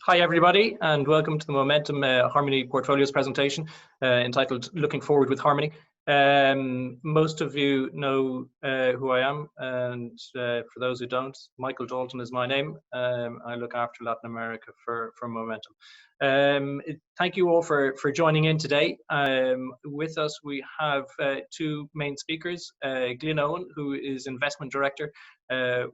Hi everybody, and welcome to the Momentum Harmony Portfolios presentation entitled Looking Forward with Harmony. Most of you know who I am, and for those who don't, Michael Dalton is my name. I look after Latin America for Momentum. Thank you all for joining in today. With us we have two main speakers, Glyn Owen, who is Investment Director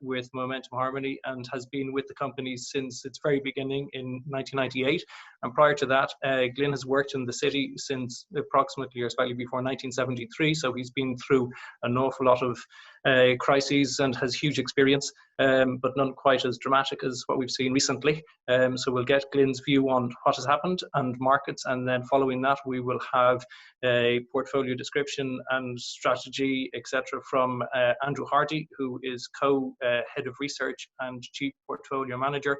with Momentum Harmony and has been with the company since its very beginning in 1998. And prior to that, Glyn has worked in the city since approximately or slightly before 1973. So he's been through an awful lot of crises and has huge experience, but none quite as dramatic as what we've seen recently. So we'll get Glyn's view on what has happened and markets, and then following that we will have a portfolio description and strategy, etc., from Andrew Hardy, who is co-head of research and chief portfolio manager,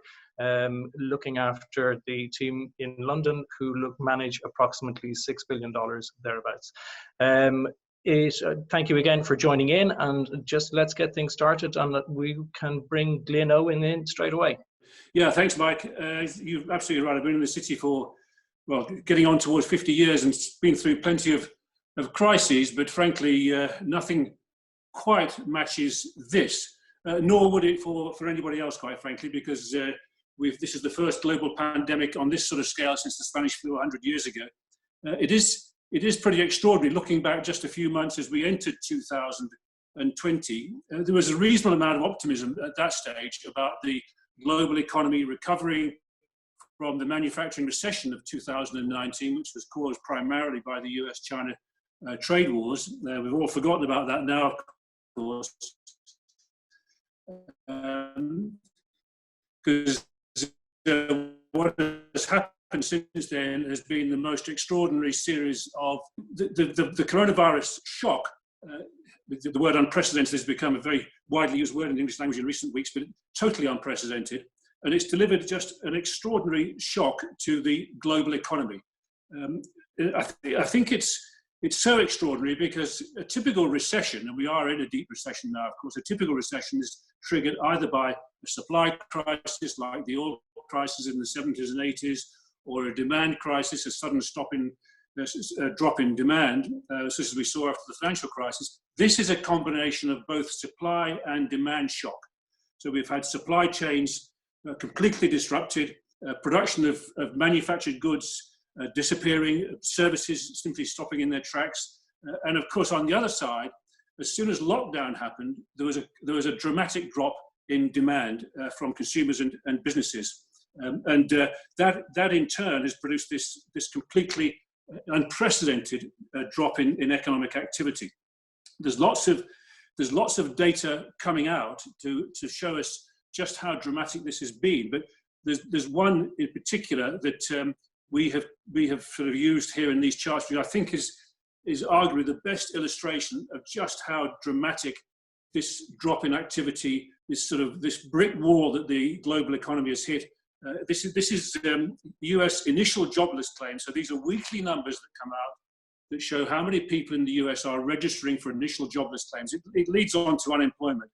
looking after the team in London who manage approximately $6 billion thereabouts. Thank you again for joining in, and just let's get things started, and we can bring Glyn Owen in straight away. Yeah, thanks, Mike. You're absolutely right. I've been in the city for, well, getting on towards 50 years and been through plenty of crises, but frankly, nothing quite matches this, nor would it for anybody else, quite frankly, because this is the first global pandemic on this sort of scale since the Spanish flu 100 years ago. It is pretty extraordinary. Looking back just a few months as we entered 2020, there was a reasonable amount of optimism at that stage about the global economy recovering from the manufacturing recession of 2019, which was caused primarily by the US-China trade wars. We've all forgotten about that now, of course, because what has happened since then has been the most extraordinary series of the coronavirus shock. The word unprecedented has become a very widely used word in the English language in recent weeks, but totally unprecedented. And it's delivered just an extraordinary shock to the global economy. I think it's so extraordinary because a typical recession, and we are in a deep recession now, of course, a typical recession is triggered either by a supply crisis like the oil crisis in the 70s and 80s, or a demand crisis, a sudden drop in demand, such as we saw after the financial crisis. This is a combination of both supply and demand shock. So we've had supply chains completely disrupted, production of manufactured goods disappearing, services simply stopping in their tracks. And of course, on the other side, as soon as lockdown happened, there was a dramatic drop in demand from consumers and businesses. That in turn has produced this completely unprecedented drop in economic activity. There's lots of data coming out to show us just how dramatic this has been, but there's one in particular that we have sort of used here in these charts, which I think is arguably the best illustration of just how dramatic this drop in activity, this brick wall that the global economy has hit. This is US initial jobless claims. So these are weekly numbers that come out that show how many people in the US are registering for initial jobless claims. It leads on to unemployment.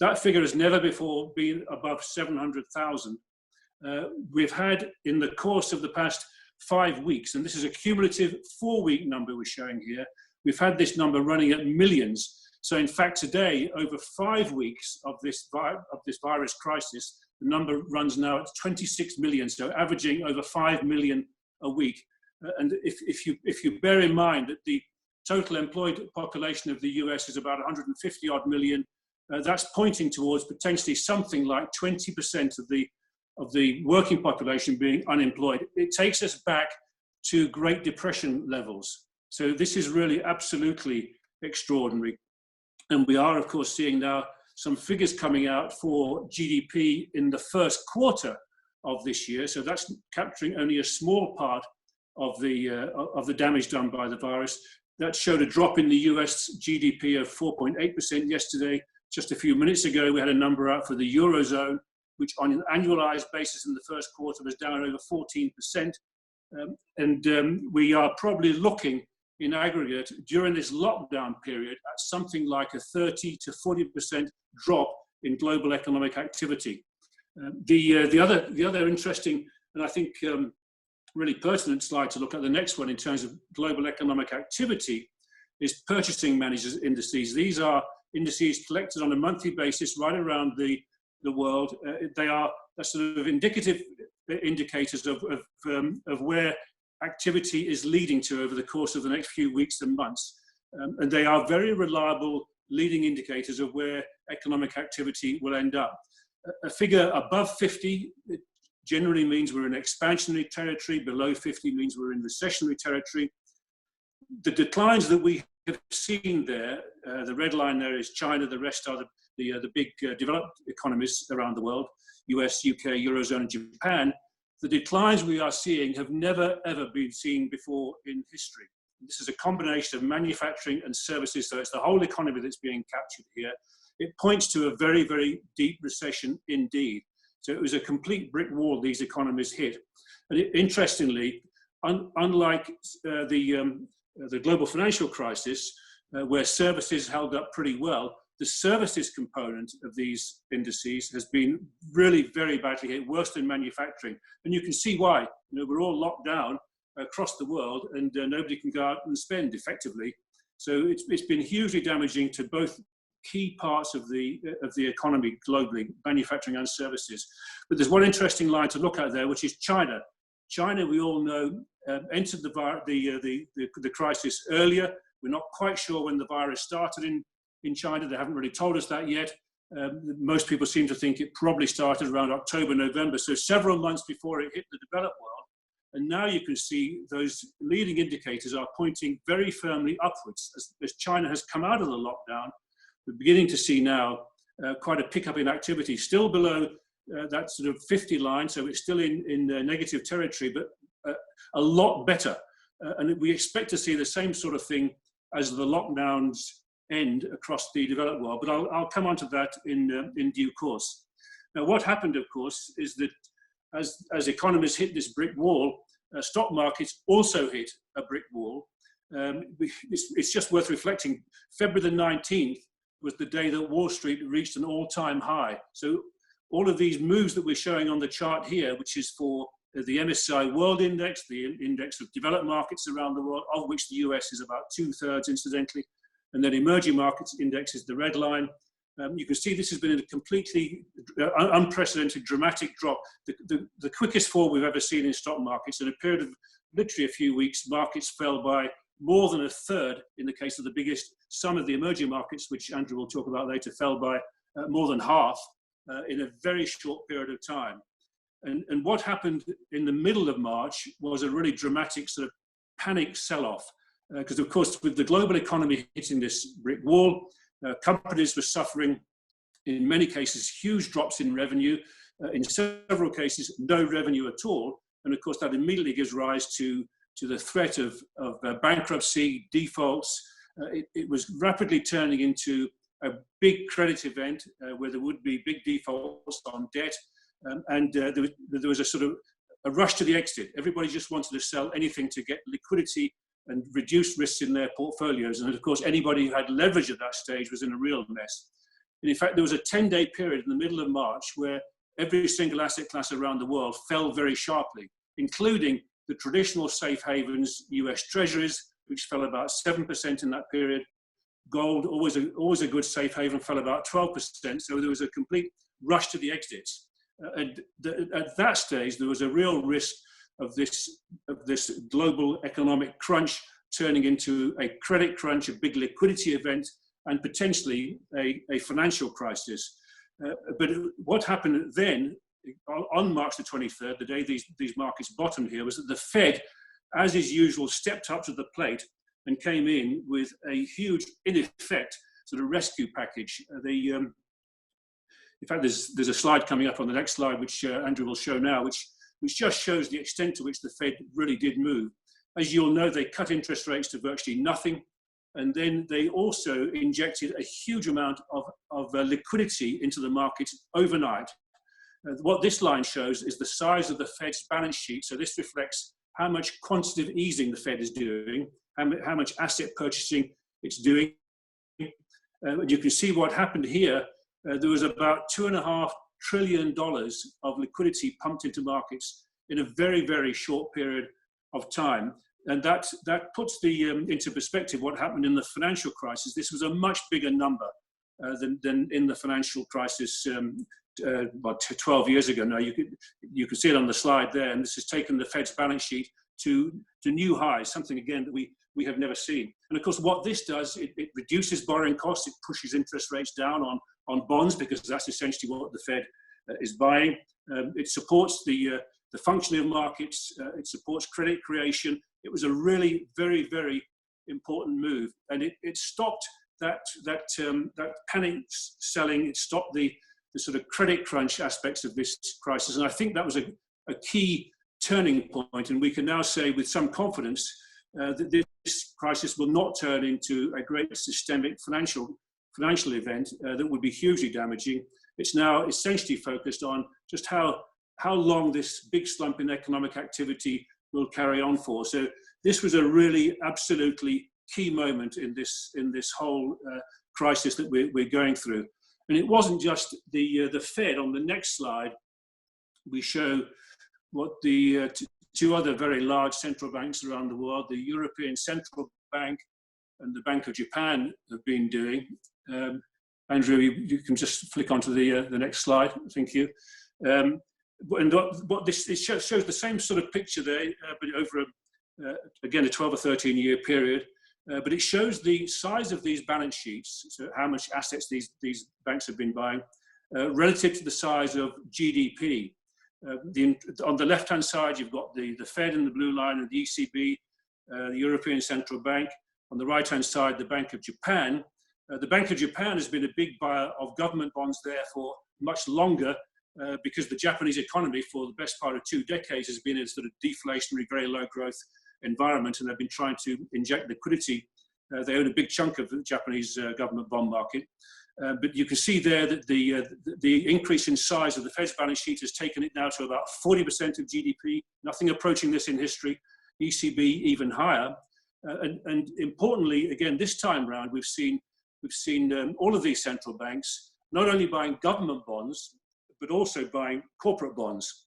That figure has never before been above 700,000. We've had, in the course of the past 5 weeks, and this is a cumulative 4-week number we're showing here, we've had this number running at millions. So in fact, today, over 5 weeks of this virus crisis, the number runs now at 26 million, so averaging over 5 million a week. And if you bear in mind that the total employed population of the US is about 150 odd million, that's pointing towards potentially something like 20% of the working population being unemployed. It takes us back to Great Depression levels. So this is really absolutely extraordinary. And we are, of course, seeing now some figures coming out for GDP in the first quarter of this year. So that's capturing only a small part of the damage done by the virus. That showed a drop in the US GDP of 4.8% yesterday. Just a few minutes ago, we had a number out for the Eurozone, which on an annualized basis in the first quarter was down over 14%. We are probably looking in aggregate during this lockdown period at something like a 30 to 40% drop in global economic activity. The other interesting and I think really pertinent slide to look at, the next one in terms of global economic activity, is purchasing managers indices. These are indices collected on a monthly basis right around the world. They are sort of indicative indicators of where activity is leading to over the course of the next few weeks and months. And they are very reliable leading indicators of where economic activity will end up. A figure above 50 generally means we're in expansionary territory. Below 50 means we're in recessionary territory. The declines that we have seen there, the red line there is China, the rest are the big developed economies around the world, US, UK, Eurozone, and Japan. The declines we are seeing have never, ever been seen before in history. This is a combination of manufacturing and services, so it's the whole economy that's being captured here. It points to a very, very deep recession indeed. So it was a complete brick wall these economies hit. And interestingly, unlike the global financial crisis, where services held up pretty well, the services component of these indices has been really very badly hit, worse than manufacturing. And you can see why. You know, we're all locked down across the world, and nobody can go out and spend effectively. So it's been hugely damaging to both key parts of the economy globally, manufacturing and services. But there's one interesting line to look at there, which is China. China, we all know, entered the crisis earlier. We're not quite sure when the virus started in China. They haven't really told us that yet. Most people seem to think it probably started around October, November, so several months before it hit the developed world. And now you can see those leading indicators are pointing very firmly upwards. As China has come out of the lockdown, we're beginning to see now quite a pickup in activity, still below that sort of 50 line, so it's still in negative territory, but a lot better. And we expect to see the same sort of thing as the lockdowns end across the developed world, but I'll come on to that in due course. Now, what happened, of course, is that as economies hit this brick wall, stock markets also hit a brick wall. It's just worth reflecting. February the 19th was the day that Wall Street reached an all-time high. So all of these moves that we're showing on the chart here, which is for the MSCI World Index, the index of developed markets around the world, of which the US is about 2/3 incidentally, and then emerging markets index is the red line. You can see this has been a completely unprecedented, dramatic drop. The quickest fall we've ever seen in stock markets. In a period of literally a few weeks, markets fell by more than 1/3 in the case of the biggest. Some of the emerging markets, which Andrew will talk about later, fell by more than half in a very short period of time. And what happened in the middle of March was a really dramatic sort of panic sell-off. Because of course, with the global economy hitting this brick wall, companies were suffering, in many cases, huge drops in revenue. In several cases, no revenue at all. And of course, that immediately gives rise to the threat of bankruptcy, defaults. It was rapidly turning into a big credit event where there would be big defaults on debt. There was a sort of a rush to the exit. Everybody just wanted to sell anything to get liquidity and reduce risks in their portfolios. And of course, anybody who had leverage at that stage was in a real mess. And in fact, there was a 10-day period in the middle of March where every single asset class around the world fell very sharply, including the traditional safe havens, US Treasuries, which fell about 7% in that period. Gold, always a good safe haven, fell about 12%. So there was a complete rush to the exits. At that stage, there was a real risk of this global economic crunch turning into a credit crunch, a big liquidity event, and potentially a financial crisis. But what happened then, on March the 23rd, the day these markets bottomed here, was that the Fed, as is usual, stepped up to the plate and came in with a huge, in effect, sort of rescue package. In fact, there's a slide coming up on the next slide, which Andrew will show now, which just shows the extent to which the Fed really did move. As you'll know, they cut interest rates to virtually nothing. And then they also injected a huge amount of liquidity into the markets overnight. What this line shows is the size of the Fed's balance sheet. So this reflects how much quantitative easing the Fed is doing, how much asset purchasing it's doing. You can see what happened here. There was about $2.5 trillion of liquidity pumped into markets in a very, very short period of time. And that puts into perspective what happened in the financial crisis. This was a much bigger number than in the financial crisis about 12 years ago. Now, you can see it on the slide there, and this has taken the Fed's balance sheet to new highs, something, again, that we have never seen. And of course, what this does, it reduces borrowing costs, it pushes interest rates down on bonds, because that's essentially what the Fed is buying. It supports the functioning of markets, it supports credit creation. It was a really very, very important move, and it stopped that panic selling. It stopped the sort of credit crunch aspects of this crisis, and I think that was a key turning point. And we can now say with some confidence that this crisis will not turn into a great systemic financial event that would be hugely damaging. It's now essentially focused on just how long this big slump in economic activity will carry on for. So this was a really absolutely key moment in this whole crisis that we're going through. And it wasn't just the Fed. On the next slide, we show what the two other very large central banks around the world, the European Central Bank and the Bank of Japan, have been doing. Andrew, you can just flick onto the next slide. Thank you. And what this shows the same sort of picture there, but over again a 12 or 13 year period. But it shows the size of these balance sheets, so how much assets these banks have been buying, relative to the size of GDP. On the left-hand side, you've got the Fed in the blue line, and the ECB, the European Central Bank. On the right-hand side, the Bank of Japan. The Bank of Japan has been a big buyer of government bonds there for much longer, because the Japanese economy for the best part of 2 decades has been in a sort of deflationary, very low growth environment, and they've been trying to inject liquidity. They own a big chunk of the Japanese government bond market. But you can see there that the increase in size of the Fed's balance sheet has taken it now to about 40% of GDP, nothing approaching this in history, ECB even higher. And importantly, again, this time round, we've seen all of these central banks not only buying government bonds, but also buying corporate bonds.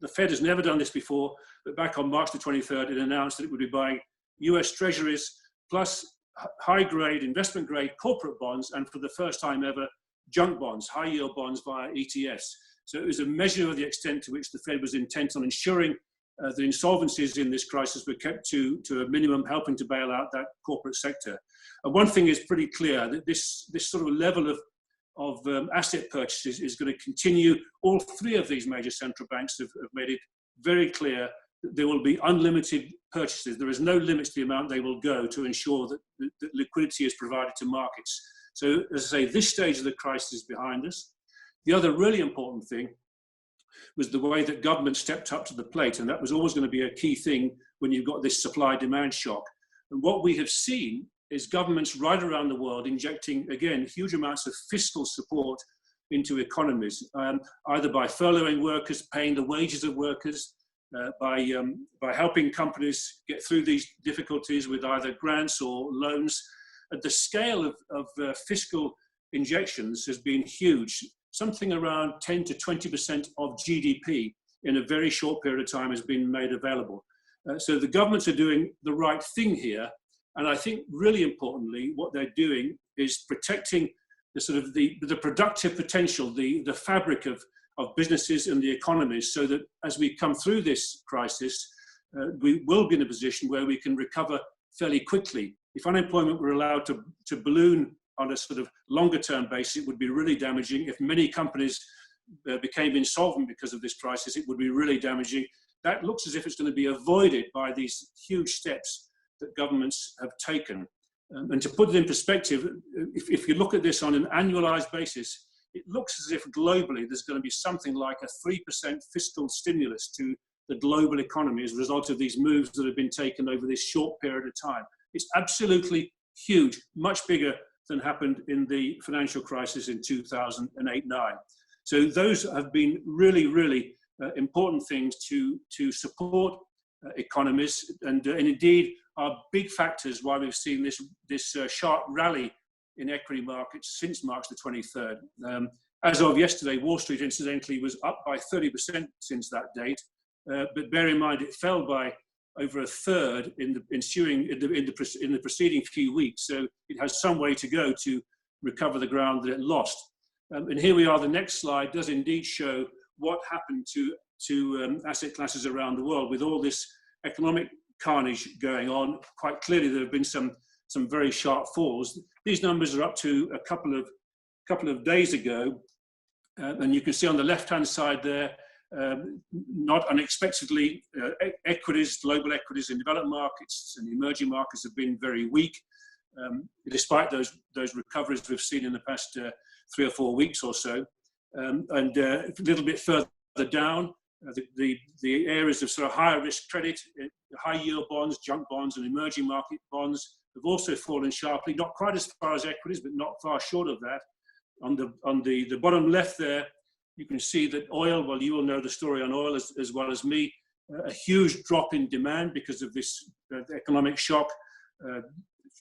The Fed has never done this before, but back on March the 23rd, it announced that it would be buying US Treasuries plus high-grade, investment-grade corporate bonds, and for the first time ever, junk bonds, high-yield bonds via ETFs. So it was a measure of the extent to which the Fed was intent on ensuring the insolvencies in this crisis were kept to a minimum, helping to bail out that corporate sector. And one thing is pretty clear, that this sort of level of asset purchases is going to continue. All three of these major central banks have made it very clear that there will be unlimited purchases. There is no limit to the amount they will go to ensure that liquidity is provided to markets. So, as I say, this stage of the crisis is behind us. The other really important thing was the way that government stepped up to the plate, and that was always going to be a key thing when you've got this supply-demand shock. And what we have seen is governments right around the world injecting, again, huge amounts of fiscal support into economies, either by furloughing workers, paying the wages of workers, by helping companies get through these difficulties with either grants or loans. The scale of fiscal injections has been huge. Something around 10 to 20% of GDP in a very short period of time has been made available. So the governments are doing the right thing here. And I think really importantly, what they're doing is protecting the sort of the productive potential, the fabric of businesses and the economies, so that as we come through this crisis, we will be in a position where we can recover fairly quickly. If unemployment were allowed to balloon on a sort of longer term basis, it would be really damaging. If many companies became insolvent because of this crisis, it would be really damaging. That looks as if it's going to be avoided by these huge steps that governments have taken. And to put it in perspective, if you look at this on an annualized basis, it looks as if globally there's going to be something like a 3% fiscal stimulus to the global economy as a result of these moves that have been taken over this short period of time. It's absolutely huge, much bigger than happened in the financial crisis in 2008-9. So those have been really, really important things to support economies, and indeed are big factors why we've seen this sharp rally in equity markets since March the 23rd. As of yesterday, Wall Street incidentally was up by 30% since that date. but bear in mind it fell by over a third in the preceding few weeks. So it has some way to go to recover the ground that it lost. And here we are. The next slide does indeed show what happened to asset classes around the world with all this economic carnage going on. Quite clearly, there have been some very sharp falls. These numbers are up to a couple of days ago, and you can see on the left-hand side there, not unexpectedly, equities, global equities in developed markets and emerging markets have been very weak, despite those recoveries we've seen in the past 3 or 4 weeks or so. And a little bit further down, the areas of sort of higher risk credit, high yield bonds, junk bonds, and emerging market bonds have also fallen sharply. Not quite as far as equities, but not far short of that. On the bottom left there, you can see that oil, well, you will know the story on oil as well as me, a huge drop in demand because of this economic shock.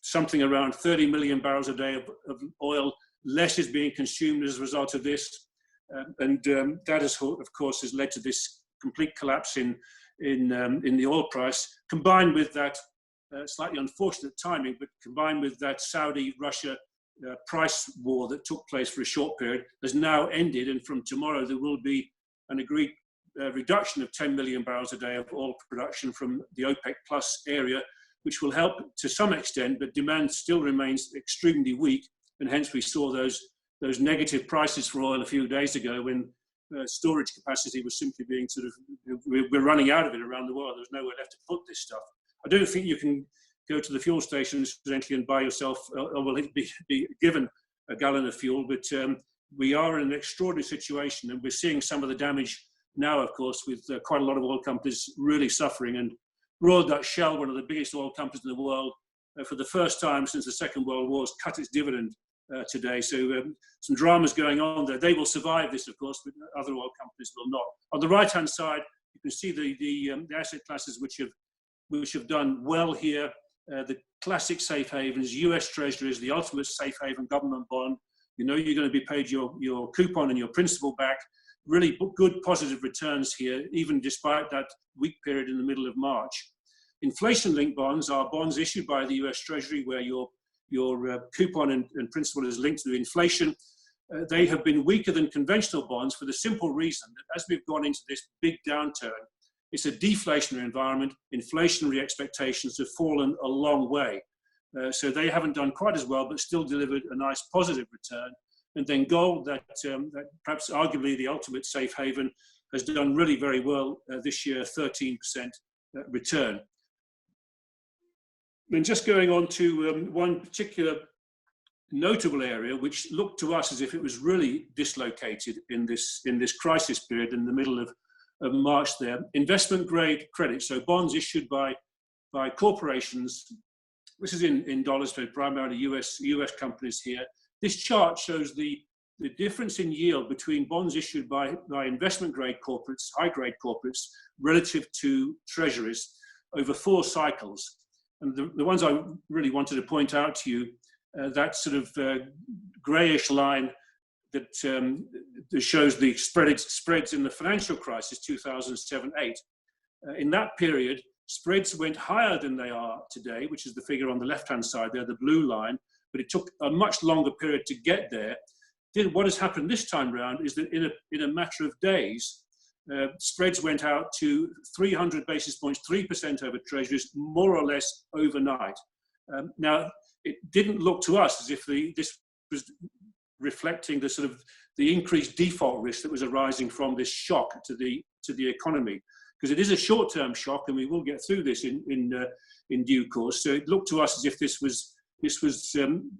Something around 30 million barrels a day of oil less is being consumed as a result of this. That has, of course, has led to this complete collapse in the oil price, combined with that slightly unfortunate timing, but combined with that Saudi-Russia price war that took place for a short period has now ended, and from tomorrow there will be an agreed reduction of 10 million barrels a day of oil production from the OPEC plus area, which will help to some extent, but demand still remains extremely weak, and hence we saw those negative prices for oil a few days ago when storage capacity was simply being sort of, we're running out of it around the world. There's nowhere left to put this stuff. I don't think you can go to the fuel stations and buy yourself, or will be given a gallon of fuel, but we are in an extraordinary situation, and we're seeing some of the damage now, of course, with quite a lot of oil companies really suffering. And Royal Dutch Shell, one of the biggest oil companies in the world, for the first time since the Second World War, has cut its dividend today. So some dramas going on there. They will survive this, of course, but other oil companies will not. On the right-hand side, you can see the asset classes which have done well here. The classic safe havens, US Treasuries, the ultimate safe haven government bond. You know you're going to be paid your coupon and your principal back. Really good positive returns here, even despite that weak period in the middle of March. Inflation-linked bonds are bonds issued by the US Treasury where your coupon and principal is linked to inflation. They have been weaker than conventional bonds for the simple reason that as we've gone into this big downturn, it's a deflationary environment. Inflationary expectations have fallen a long way. So they haven't done quite as well, but still delivered a nice positive return. And then gold, that perhaps arguably the ultimate safe haven, has done really very well this year, 13% return. And just going on to one particular notable area, which looked to us as if it was really dislocated in this crisis period in the middle of March there, investment grade credit, so bonds issued by corporations. This is in dollars, so primarily US companies here. This chart shows the difference in yield between bonds issued by investment grade corporates, high grade corporates, relative to treasuries over 4 cycles. And the ones I really wanted to point out to you, that sort of grayish line that shows the spreads in the financial crisis, 2007-8. In that period, spreads went higher than they are today, which is the figure on the left-hand side there, the blue line, but it took a much longer period to get there. What has happened this time round is that in a matter of days, spreads went out to 300 basis points, 3% over treasuries, more or less overnight. Now, it didn't look to us as if this was reflecting the sort of the increased default risk that was arising from this shock to the economy, because it is a short-term shock, and we will get through this in due course. So it looked to us as if this was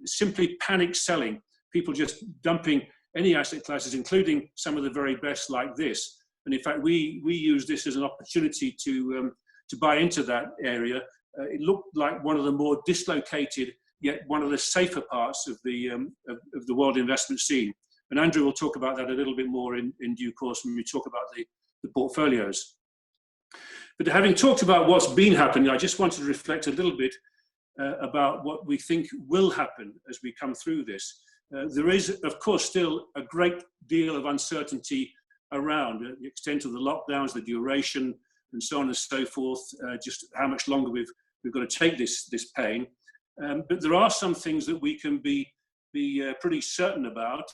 simply panic selling, people just dumping any asset classes, including some of the very best like this. And in fact, we use this as an opportunity to buy into that area. It looked like one of the more dislocated, yet one of the safer parts of the world investment scene. And Andrew will talk about that a little bit more in due course when we talk about the portfolios. But having talked about what's been happening, I just wanted to reflect a little bit about what we think will happen as we come through this. There is, of course, still a great deal of uncertainty around the extent of the lockdowns, the duration, and so on and so forth, just how much longer we've got to take this pain. But there are some things that we can be pretty certain about.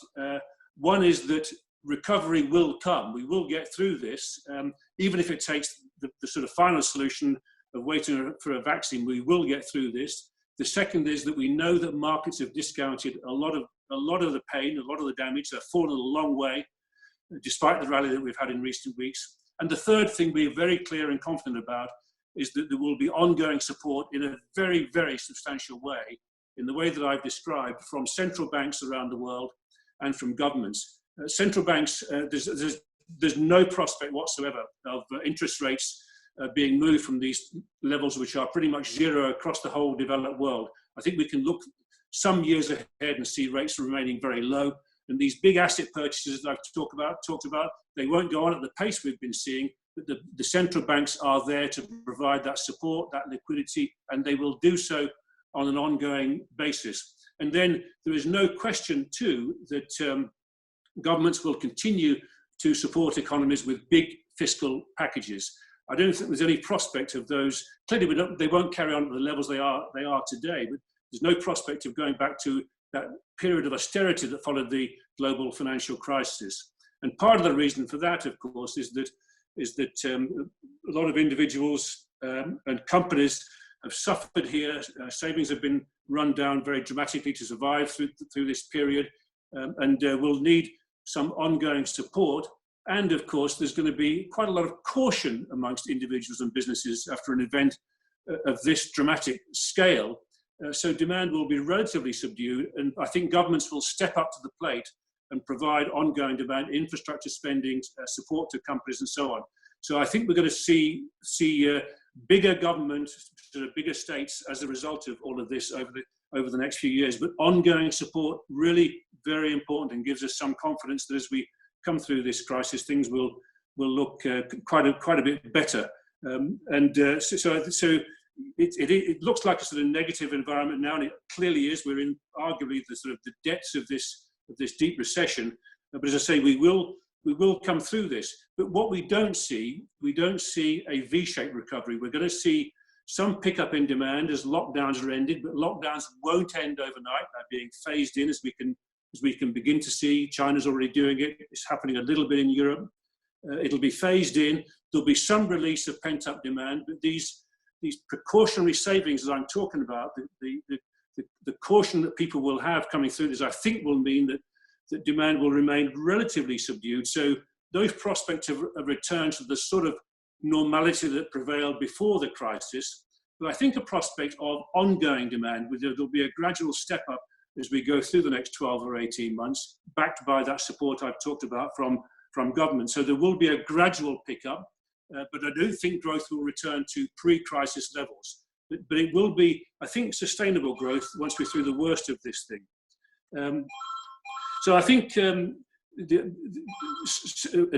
One is that recovery will come. We will get through this, even if it takes the sort of final solution of waiting for a vaccine. We will get through this. The second is that we know that markets have discounted a lot of the pain, a lot of the damage. They've fallen a long way, despite the rally that we've had in recent weeks. And the third thing we're very clear and confident about is that there will be ongoing support in a very, very substantial way, in the way that I've described, from central banks around the world and from governments. Central banks, there's no prospect whatsoever of interest rates being moved from these levels, which are pretty much zero across the whole developed world. I think we can look some years ahead and see rates remaining very low. And these big asset purchases that I've talked about, they won't go on at the pace we've been seeing, but the central banks are there to provide that support, that liquidity, and they will do so on an ongoing basis. And then there is no question too that governments will continue to support economies with big fiscal packages. I don't think there's any prospect of those. Clearly, they won't carry on at the levels they are today, but there's no prospect of going back to that period of austerity that followed the global financial crisis. And part of the reason for that, of course, is that a lot of individuals and companies have suffered here. Savings have been run down very dramatically to survive through this period, and will need some ongoing support. And of course, there's going to be quite a lot of caution amongst individuals and businesses after an event of this dramatic scale. So demand will be relatively subdued, and I think governments will step up to the plate and provide ongoing demand, infrastructure spending, support to companies, and so on. So I think we're going to see bigger government, sort of bigger states as a result of all of this over the next few years. But ongoing support, really very important, and gives us some confidence that as we come through this crisis, things will look quite a bit better. So it looks like a sort of negative environment now, and it clearly is. We're in arguably the sort of the depths of this deep recession. But as I say, we will come through this. But what we don't see a V-shaped recovery. We're going to see some pickup in demand as lockdowns are ended, but lockdowns won't end overnight. They're being phased in as we can begin to see. China's already doing it. It's happening a little bit in Europe. It'll be phased in. There'll be some release of pent-up demand, but these precautionary savings that I'm talking about, the caution that people will have coming through this, I think will mean that demand will remain relatively subdued. So those prospects of a return to the sort of normality that prevailed before the crisis, but I think a prospect of ongoing demand, where there'll be a gradual step up as we go through the next 12 or 18 months, backed by that support I've talked about from government. So there will be a gradual pickup, but I don't think growth will return to pre-crisis levels. But it will be, I think, sustainable growth once we're through the worst of this thing. So I think a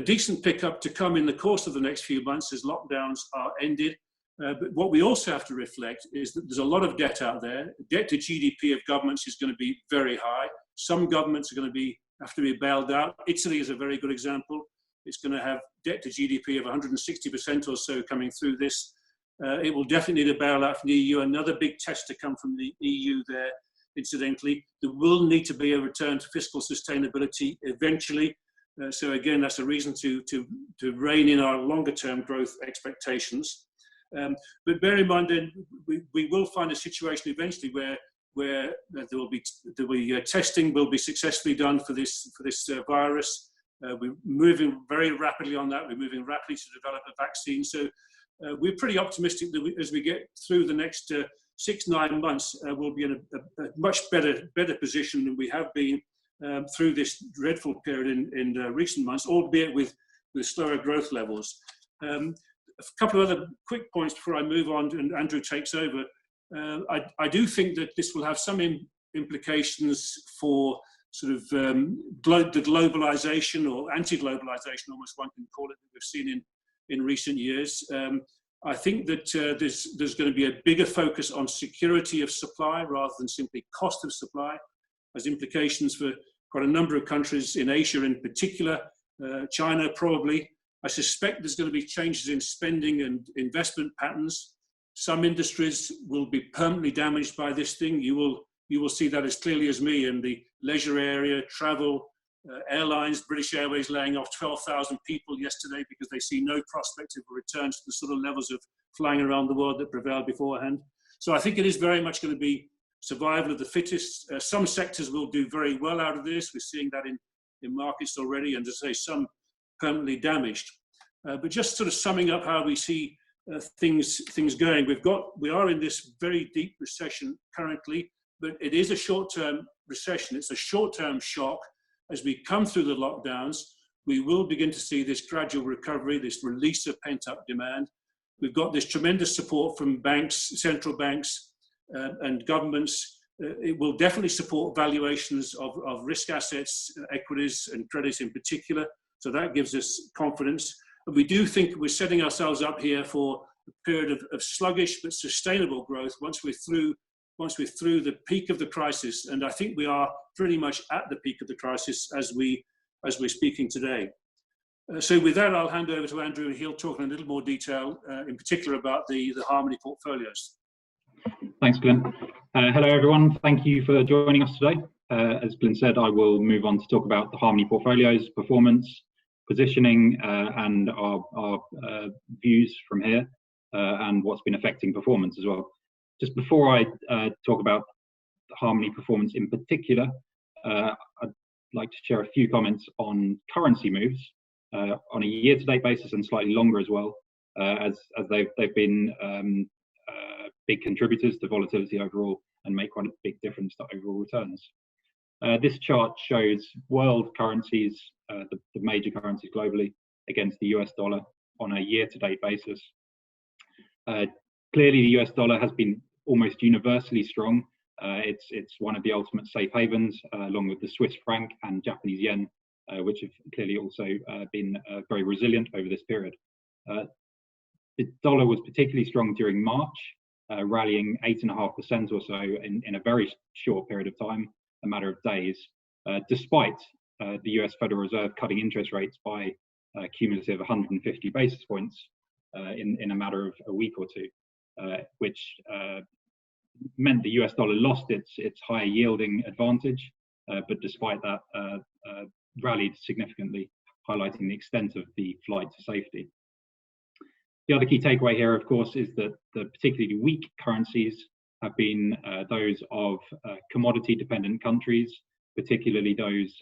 decent pickup to come in the course of the next few months as lockdowns are ended. But what we also have to reflect is that there's a lot of debt out there. Debt to GDP of governments is going to be very high. Some governments are going to have to be bailed out. Italy is a very good example. It's going to have debt to GDP of 160% or so coming through this. It will definitely need a bailout from the EU. Another big test to come from the EU there, incidentally. There will need to be a return to fiscal sustainability eventually. So again, that's a reason to rein in our longer term growth expectations. But bear in mind, then we will find a situation eventually where there will be testing will be successfully done for this virus. We're moving very rapidly on that. We're moving rapidly to develop a vaccine. So we're pretty optimistic that as we get through the next 6-9 months, we'll be in a much better position than we have been through this dreadful period in recent months, albeit with slower growth levels. A couple of other quick points before I move on and Andrew takes over. I do think that this will have some implications for sort of the globalization or anti-globalization, almost one can call it, that we've seen in recent years. I think that there's going to be a bigger focus on security of supply rather than simply cost of supply, has implications for quite a number of countries in Asia in particular, China probably, I suspect there's going to be changes in spending and investment patterns. Some industries will be permanently damaged by this thing. You will see that as clearly as me in the leisure area, travel, airlines. British Airways laying off 12,000 people yesterday because they see no prospect of a return to the sort of levels of flying around the world that prevailed beforehand. So I think it is very much going to be survival of the fittest. Some sectors will do very well out of this. We're seeing that in markets already, and to say some permanently damaged. But just sort of summing up how we see things going, we are in this very deep recession currently, but it is a short-term recession. It's a short-term shock. As we come through the lockdowns, we will begin to see this gradual recovery, this release of pent-up demand. We've got this tremendous support from banks, central banks, and governments. It will definitely support valuations of risk assets, equities and credits in particular. So that gives us confidence. And we do think we're setting ourselves up here for a period of sluggish but sustainable growth once we're through the peak of the crisis. And I think we are pretty much at the peak of the crisis as we're speaking today. So with that, I'll hand over to Andrew, and he'll talk in a little more detail, in particular about the Harmony portfolios. Thanks, Glenn. Hello, everyone. Thank you for joining us today. As Glenn said, I will move on to talk about the Harmony portfolios, performance, positioning, and our views from here, and what's been affecting performance as well. Just before I talk about the Harmony performance in particular, I'd like to share a few comments on currency moves on a year-to-date basis and slightly longer as well, as they've been big contributors to volatility overall and make quite a big difference to overall returns. This chart shows world currencies, the major currencies globally, against the US dollar on a year-to-date basis. Clearly, the US dollar has been almost universally strong. It's one of the ultimate safe havens, along with the Swiss franc and Japanese yen, which have clearly also been very resilient over this period. The dollar was particularly strong during March, rallying 8.5% or so in a very short period of time, a matter of days, despite the US Federal Reserve cutting interest rates by a cumulative 150 basis points in a matter of a week or two, which meant the US dollar lost its higher yielding advantage, but despite that, rallied significantly, highlighting the extent of the flight to safety. The other key takeaway here, of course, is that the particularly weak currencies have been those of commodity-dependent countries, particularly those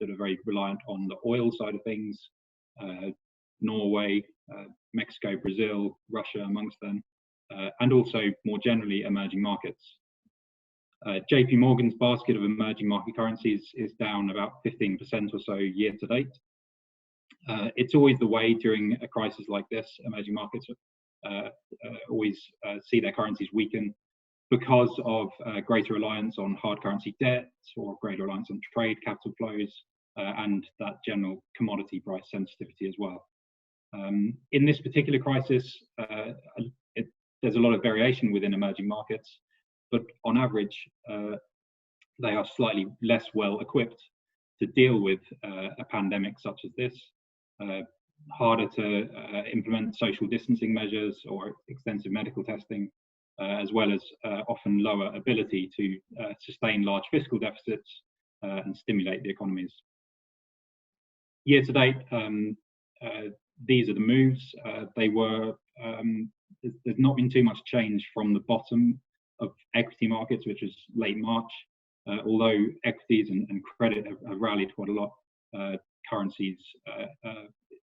that are very reliant on the oil side of things, Norway, Mexico, Brazil, Russia amongst them, and also more generally emerging markets. JP Morgan's basket of emerging market currencies is down about 15% or so year to date. It's always the way during a crisis like this. Emerging markets always see their currencies weaken because of greater reliance on hard currency debt or greater reliance on trade capital flows and that general commodity price sensitivity as well. In this particular crisis, there's a lot of variation within emerging markets, but on average, they are slightly less well equipped to deal with a pandemic such as this. Harder to implement social distancing measures or extensive medical testing, as well as often lower ability to sustain large fiscal deficits and stimulate the economies. Year to date, these are the moves. There's not been too much change from the bottom of equity markets, which was late March, although equities and credit have rallied quite a lot. Currencies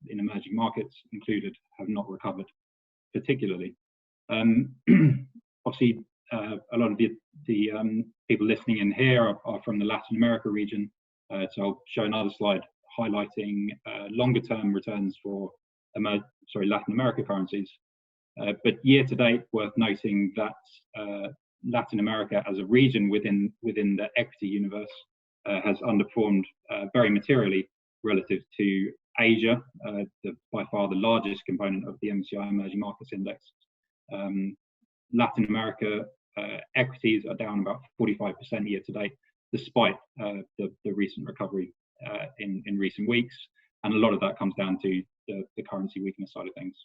in emerging markets included have not recovered particularly. Obviously, a lot of the people listening in here are from the Latin America region, so I'll show another slide highlighting longer term returns for Latin America currencies. But year to date, worth noting that Latin America as a region within the equity universe has underperformed very materially relative to Asia, by far the largest component of the MSCI Emerging Markets Index. Latin America equities are down about 45% year to date, despite the recent recovery in recent weeks. And a lot of that comes down to the currency weakness side of things.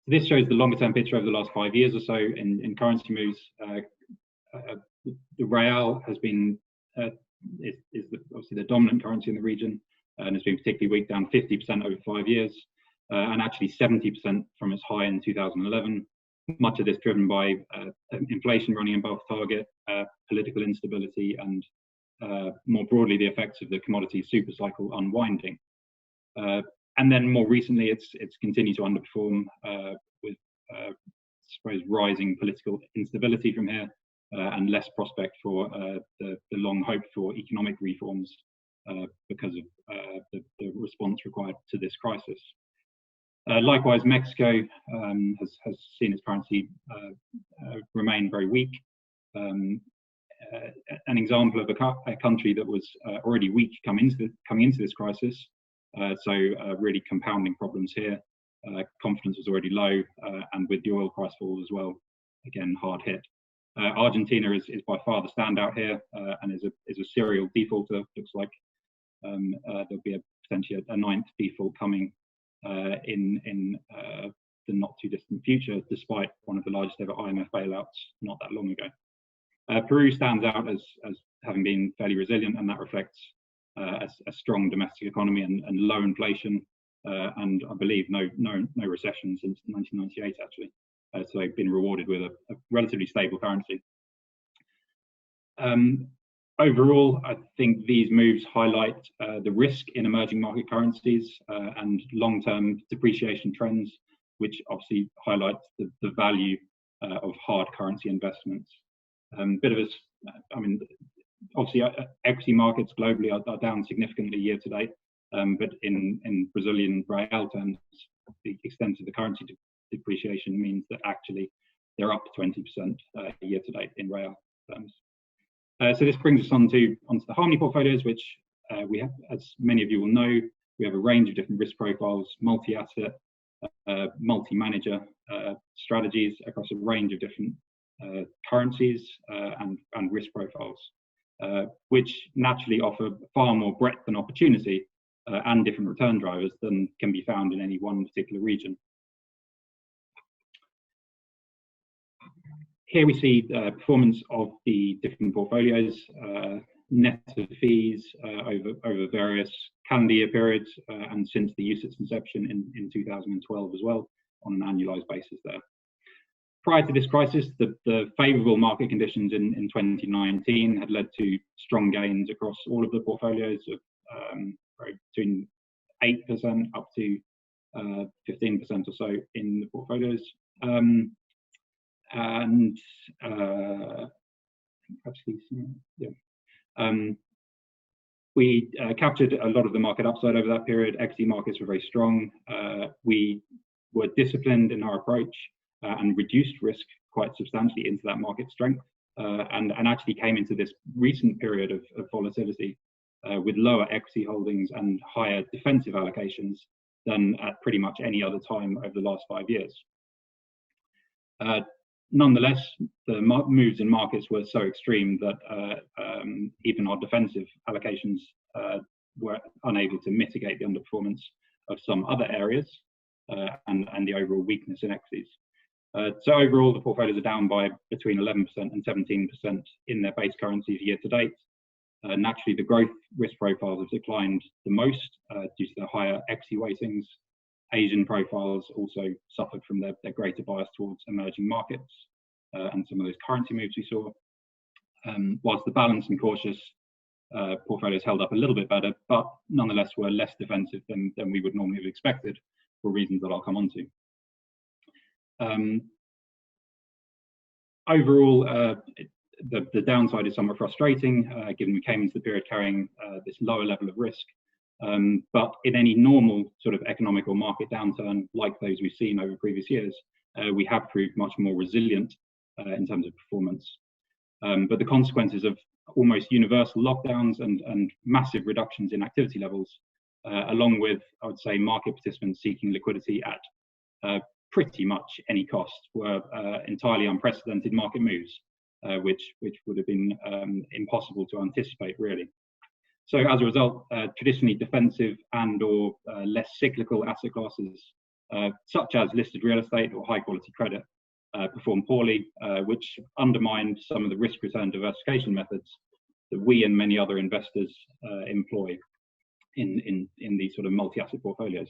This shows the longer term picture over the last 5 years or so in currency moves. The real has been obviously the dominant currency in the region, and has been particularly weak, down 50% over 5 years, and actually 70% from its high in 2011. Much of this driven by inflation running above target, political instability, and more broadly the effects of the commodity super cycle unwinding. And then more recently, it's continued to underperform with, I suppose, rising political instability from here, and less prospect for the long hoped for economic reforms because of the response required to this crisis. Likewise, Mexico has seen its currency remain very weak. An example of a country that was already weak coming into this crisis. So really compounding problems here. Confidence was already low, and with the oil price fall as well, again hard hit. Argentina is by far the standout here, and is a serial defaulter. Looks like there'll be potentially a 9th default coming in the not too distant future, despite one of the largest ever IMF bailouts not that long ago. Peru stands out as having been fairly resilient, and that reflects a strong domestic economy and low inflation, and I believe no recession since 1998 actually. So they've been rewarded with a relatively stable currency. Overall, I think these moves highlight the risk in emerging market currencies and long-term depreciation trends, which obviously highlight the value of hard currency investments. Obviously equity markets globally are down significantly year to date, but in Brazilian real terms, the extent of the currency depreciation means that actually they're up 20% year to date in real terms. So this brings us onto the Harmony portfolios, which we have, as many of you will know, we have a range of different risk profiles, multi-asset, multi-manager strategies across a range of different currencies and risk profiles, which naturally offer far more breadth and opportunity and different return drivers than can be found in any one particular region. Here we see performance of the different portfolios, net of fees over various calendar year periods, and since the UCITS inception in 2012 as well, on an annualized basis there. Prior to this crisis, the favourable market conditions in 2019 had led to strong gains across all of the portfolios of between 8% up to 15% or so in the portfolios. We captured a lot of the market upside over that period. Equity markets were very strong. We were disciplined in our approach and reduced risk quite substantially into that market strength, and actually came into this recent period of volatility with lower equity holdings and higher defensive allocations than at pretty much any other time over the last 5 years. Nonetheless, the moves in markets were so extreme that even our defensive allocations were unable to mitigate the underperformance of some other areas and the overall weakness in equities. So overall, the portfolios are down by between 11% and 17% in their base currencies year to date. Naturally, the growth risk profiles have declined the most due to the higher equity weightings. Asian profiles also suffered from their greater bias towards emerging markets and some of those currency moves we saw. Whilst the balanced and cautious portfolios held up a little bit better, but nonetheless were less defensive than we would normally have expected for reasons that I'll come on to. Overall, the downside is somewhat frustrating, given we came into the period carrying this lower level of risk. But in any normal sort of economic or market downturn, like those we've seen over previous years, we have proved much more resilient in terms of performance. But the consequences of almost universal lockdowns and massive reductions in activity levels, along with, I would say, market participants seeking liquidity at pretty much any cost, were entirely unprecedented market moves, which would have been impossible to anticipate, really. So as a result, traditionally defensive and or less cyclical asset classes, such as listed real estate or high quality credit, perform poorly, which undermined some of the risk return diversification methods that we and many other investors employ in these sort of multi-asset portfolios.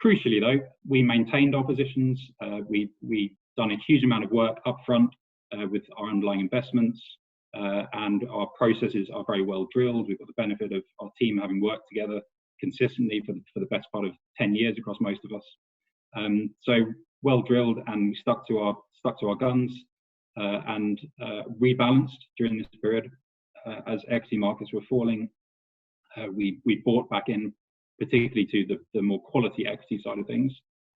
Crucially though, we maintained our positions. We've done a huge amount of work upfront with our underlying investments, and our processes are very well drilled. We've got the benefit of our team having worked together consistently for the best part of 10 years across most of us. So well drilled, and we stuck to our guns and rebalanced during this period as equity markets were falling. We bought back in, particularly to the more quality equity side of things,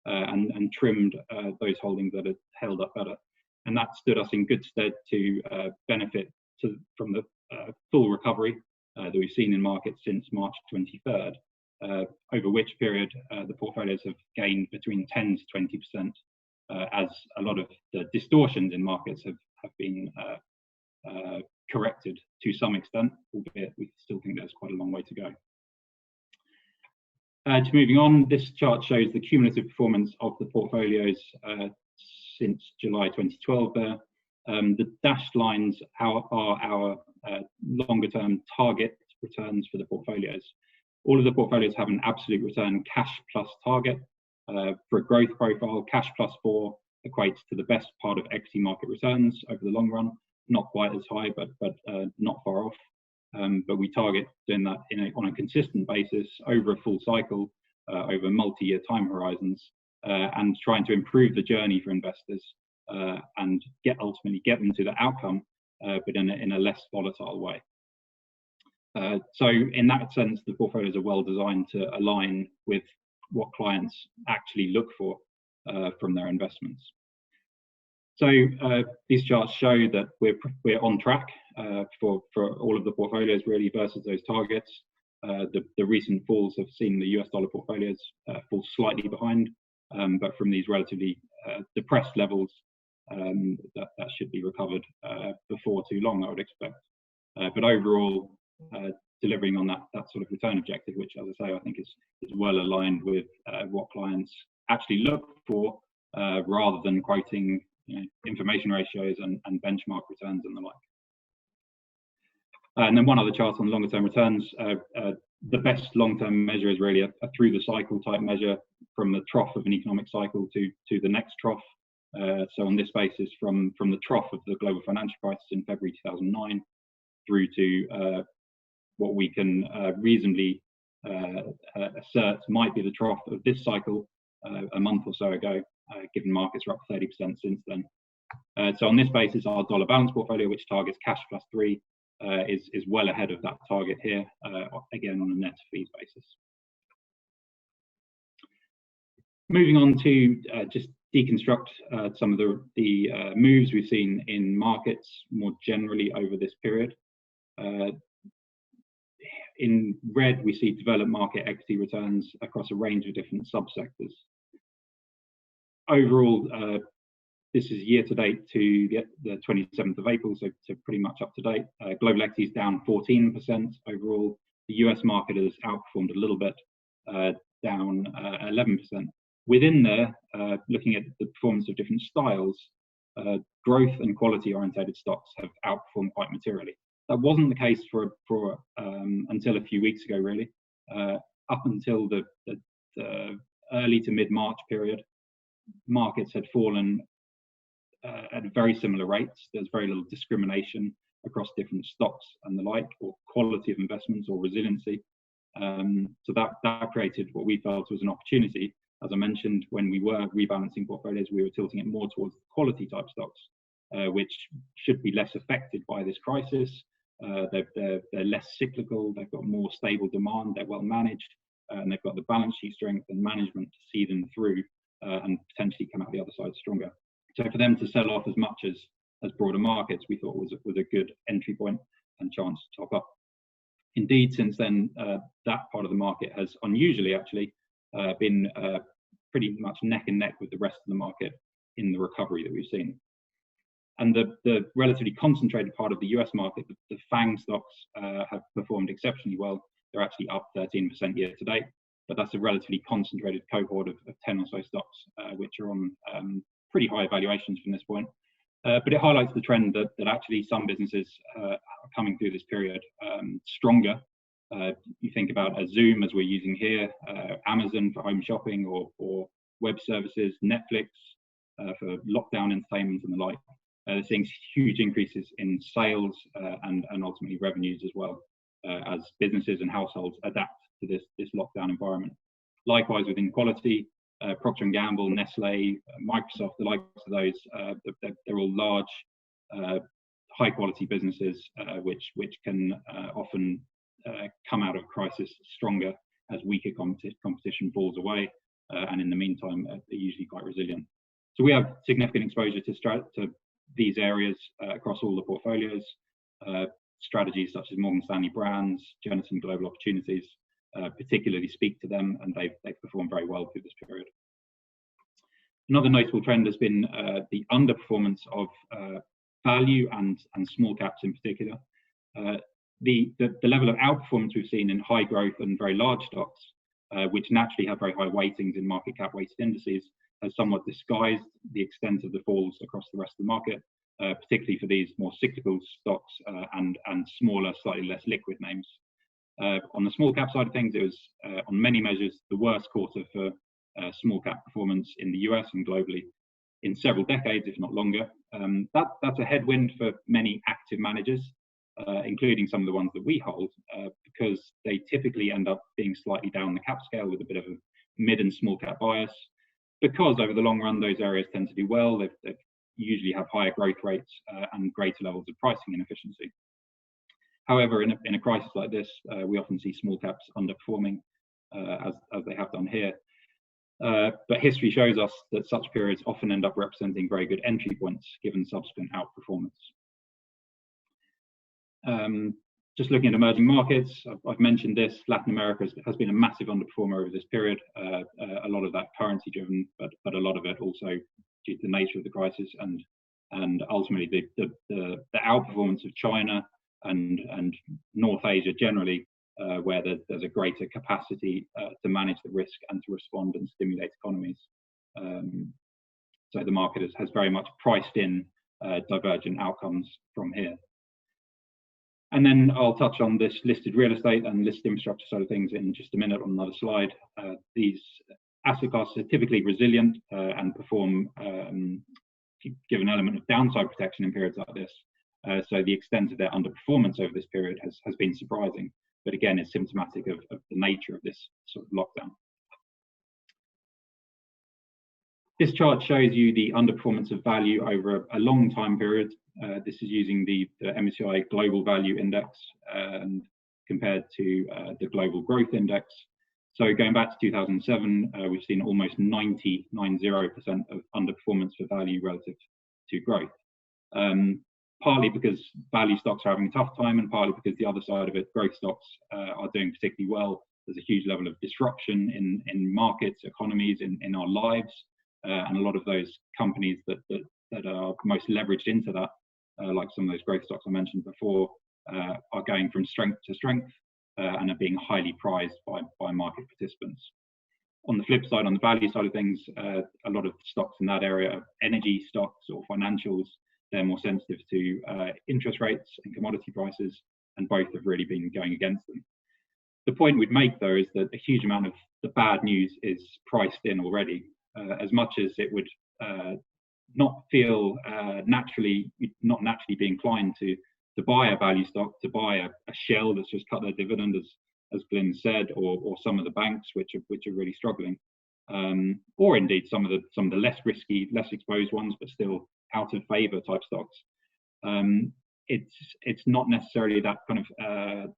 and trimmed those holdings that had held up better. And that stood us in good stead to benefit from the full recovery that we've seen in markets since March 23rd, over which period the portfolios have gained between 10 to 20%, as a lot of the distortions in markets have been corrected to some extent, albeit we still think there's quite a long way to go. Just moving on, this chart shows the cumulative performance of the portfolios since July 2012 there. The dashed lines are our longer term target returns for the portfolios. All of the portfolios have an absolute return cash plus target. For a growth profile, cash plus 4 equates to the best part of equity market returns over the long run. Not quite as high, but not far off. But we target doing that on a consistent basis over a full cycle, over multi-year time horizons, and trying to improve the journey for investors and ultimately get them to the outcome, but in a less volatile way. So in that sense, the portfolios are well designed to align with what clients actually look for from their investments. So these charts show that we're on track for all of the portfolios really versus those targets. The recent falls have seen the US dollar portfolios fall slightly behind, but from these relatively depressed levels, that should be recovered before too long, I would expect. But overall, delivering on that sort of return objective, which, as I say, I think is well aligned with what clients actually look for, rather than quoting information ratios and benchmark returns and the like. And then one other chart on longer term returns. The best long-term measure is really a through the cycle type measure from the trough of an economic cycle to the next trough. So on this basis, from the trough of the global financial crisis in February 2009 through to what we can reasonably assert might be the trough of this cycle a month or so ago, given markets are up 30% since then. So on this basis, our dollar balance portfolio, which targets cash plus 3, is well ahead of that target here, again on a net fees basis. Moving on to just deconstruct some of the moves we've seen in markets more generally over this period. In red, we see developed market equity returns across a range of different subsectors. Overall, this is year to date to the 27th of April, so pretty much up to date. Global equities down 14% overall. The US market has outperformed a little bit, down 11%. Within there, looking at the performance of different styles, growth and quality orientated stocks have outperformed quite materially. That wasn't the case for until a few weeks ago, really. Up until the early to mid-March period, markets had fallen at very similar rates. There's very little discrimination across different stocks and the like, or quality of investments or resiliency. So that created what we felt was an opportunity. As I mentioned, when we were rebalancing portfolios, we were tilting it more towards quality type stocks, which should be less affected by this crisis. They're less cyclical, they've got more stable demand, they're well managed, and they've got the balance sheet strength and management to see them through and potentially come out the other side stronger. So for them to sell off as much as broader markets, we thought was a good entry point and chance to top up. Indeed, since then, that part of the market has unusually actually been pretty much neck and neck with the rest of the market in the recovery that we've seen. And the relatively concentrated part of the US market, the FANG stocks have performed exceptionally well. They're actually up 13% year to date, but that's a relatively concentrated cohort of 10 or so stocks, which are on pretty high valuations from this point. But it highlights the trend that actually some businesses are coming through this period stronger. You think about a Zoom, as we're using here, Amazon for home shopping, or web services, Netflix for lockdown entertainment and the like. They're seeing huge increases in sales and ultimately revenues as well, as businesses and households adapt to this lockdown environment. Likewise, within quality, Procter & Gamble, Nestle, Microsoft, the likes of those, they're all large, high quality businesses which can often come out of crisis stronger as weaker competition falls away, and in the meantime, they're usually quite resilient. So we have significant exposure to these areas across all the portfolios. Strategies such as Morgan Stanley Brands, Jennison Global Opportunities particularly speak to them, and they've performed very well through this period. Another notable trend has been the underperformance of value and small caps in particular. The level of outperformance we've seen in high growth and very large stocks, which naturally have very high weightings in market cap weighted indices, has somewhat disguised the extent of the falls across the rest of the market, particularly for these more cyclical stocks and smaller, slightly less liquid names. On the small cap side of things, it was on many measures the worst quarter for small cap performance in the US and globally in several decades, if not longer. That's a headwind for many active managers, including some of the ones that we hold, because they typically end up being slightly down the cap scale with a bit of a mid and small cap bias. Because over the long run, those areas tend to do well. They usually have higher growth rates and greater levels of pricing inefficiency. However, in a crisis like this, we often see small caps underperforming, as they have done here. But history shows us that such periods often end up representing very good entry points, given subsequent outperformance. Just looking at emerging markets, I've mentioned this. Latin America has been a massive underperformer over this period. A lot of that currency driven, but a lot of it also due to the nature of the crisis and ultimately the outperformance of China and North Asia generally, where there's a greater capacity to manage the risk and to respond and stimulate economies. So the market has very much priced in divergent outcomes from here. And then I'll touch on this listed real estate and listed infrastructure side of things in just a minute on another slide. These asset classes are typically resilient and perform, give an element of downside protection in periods like this. So the extent of their underperformance over this period has been surprising, but again, it's symptomatic of the nature of this sort of lockdown. This chart shows you the underperformance of value over a long time period. This is using the MSCI Global Value Index compared to the Global Growth Index. So going back to 2007, we've seen almost 90% of underperformance for value relative to growth. Partly because value stocks are having a tough time, and partly because the other side of it, growth stocks, are doing particularly well. There's a huge level of disruption in markets, economies, in our lives, and a lot of those companies that are most leveraged into that, like some of those growth stocks I mentioned before, are going from strength to strength and are being highly prized by market participants. On the flip side, on the value side of things, a lot of stocks in that area are energy stocks or financials. They're more sensitive to interest rates and commodity prices, and both have really been going against them. The point we'd make, though, is that a huge amount of the bad news is priced in already. As much as it would not naturally be inclined to buy a value stock, to buy a Shell that's just cut their dividend, as Glyn said, or some of the banks which are really struggling, or indeed some of the less risky, less exposed ones, but still out of favour type stocks. It's not necessarily that kind of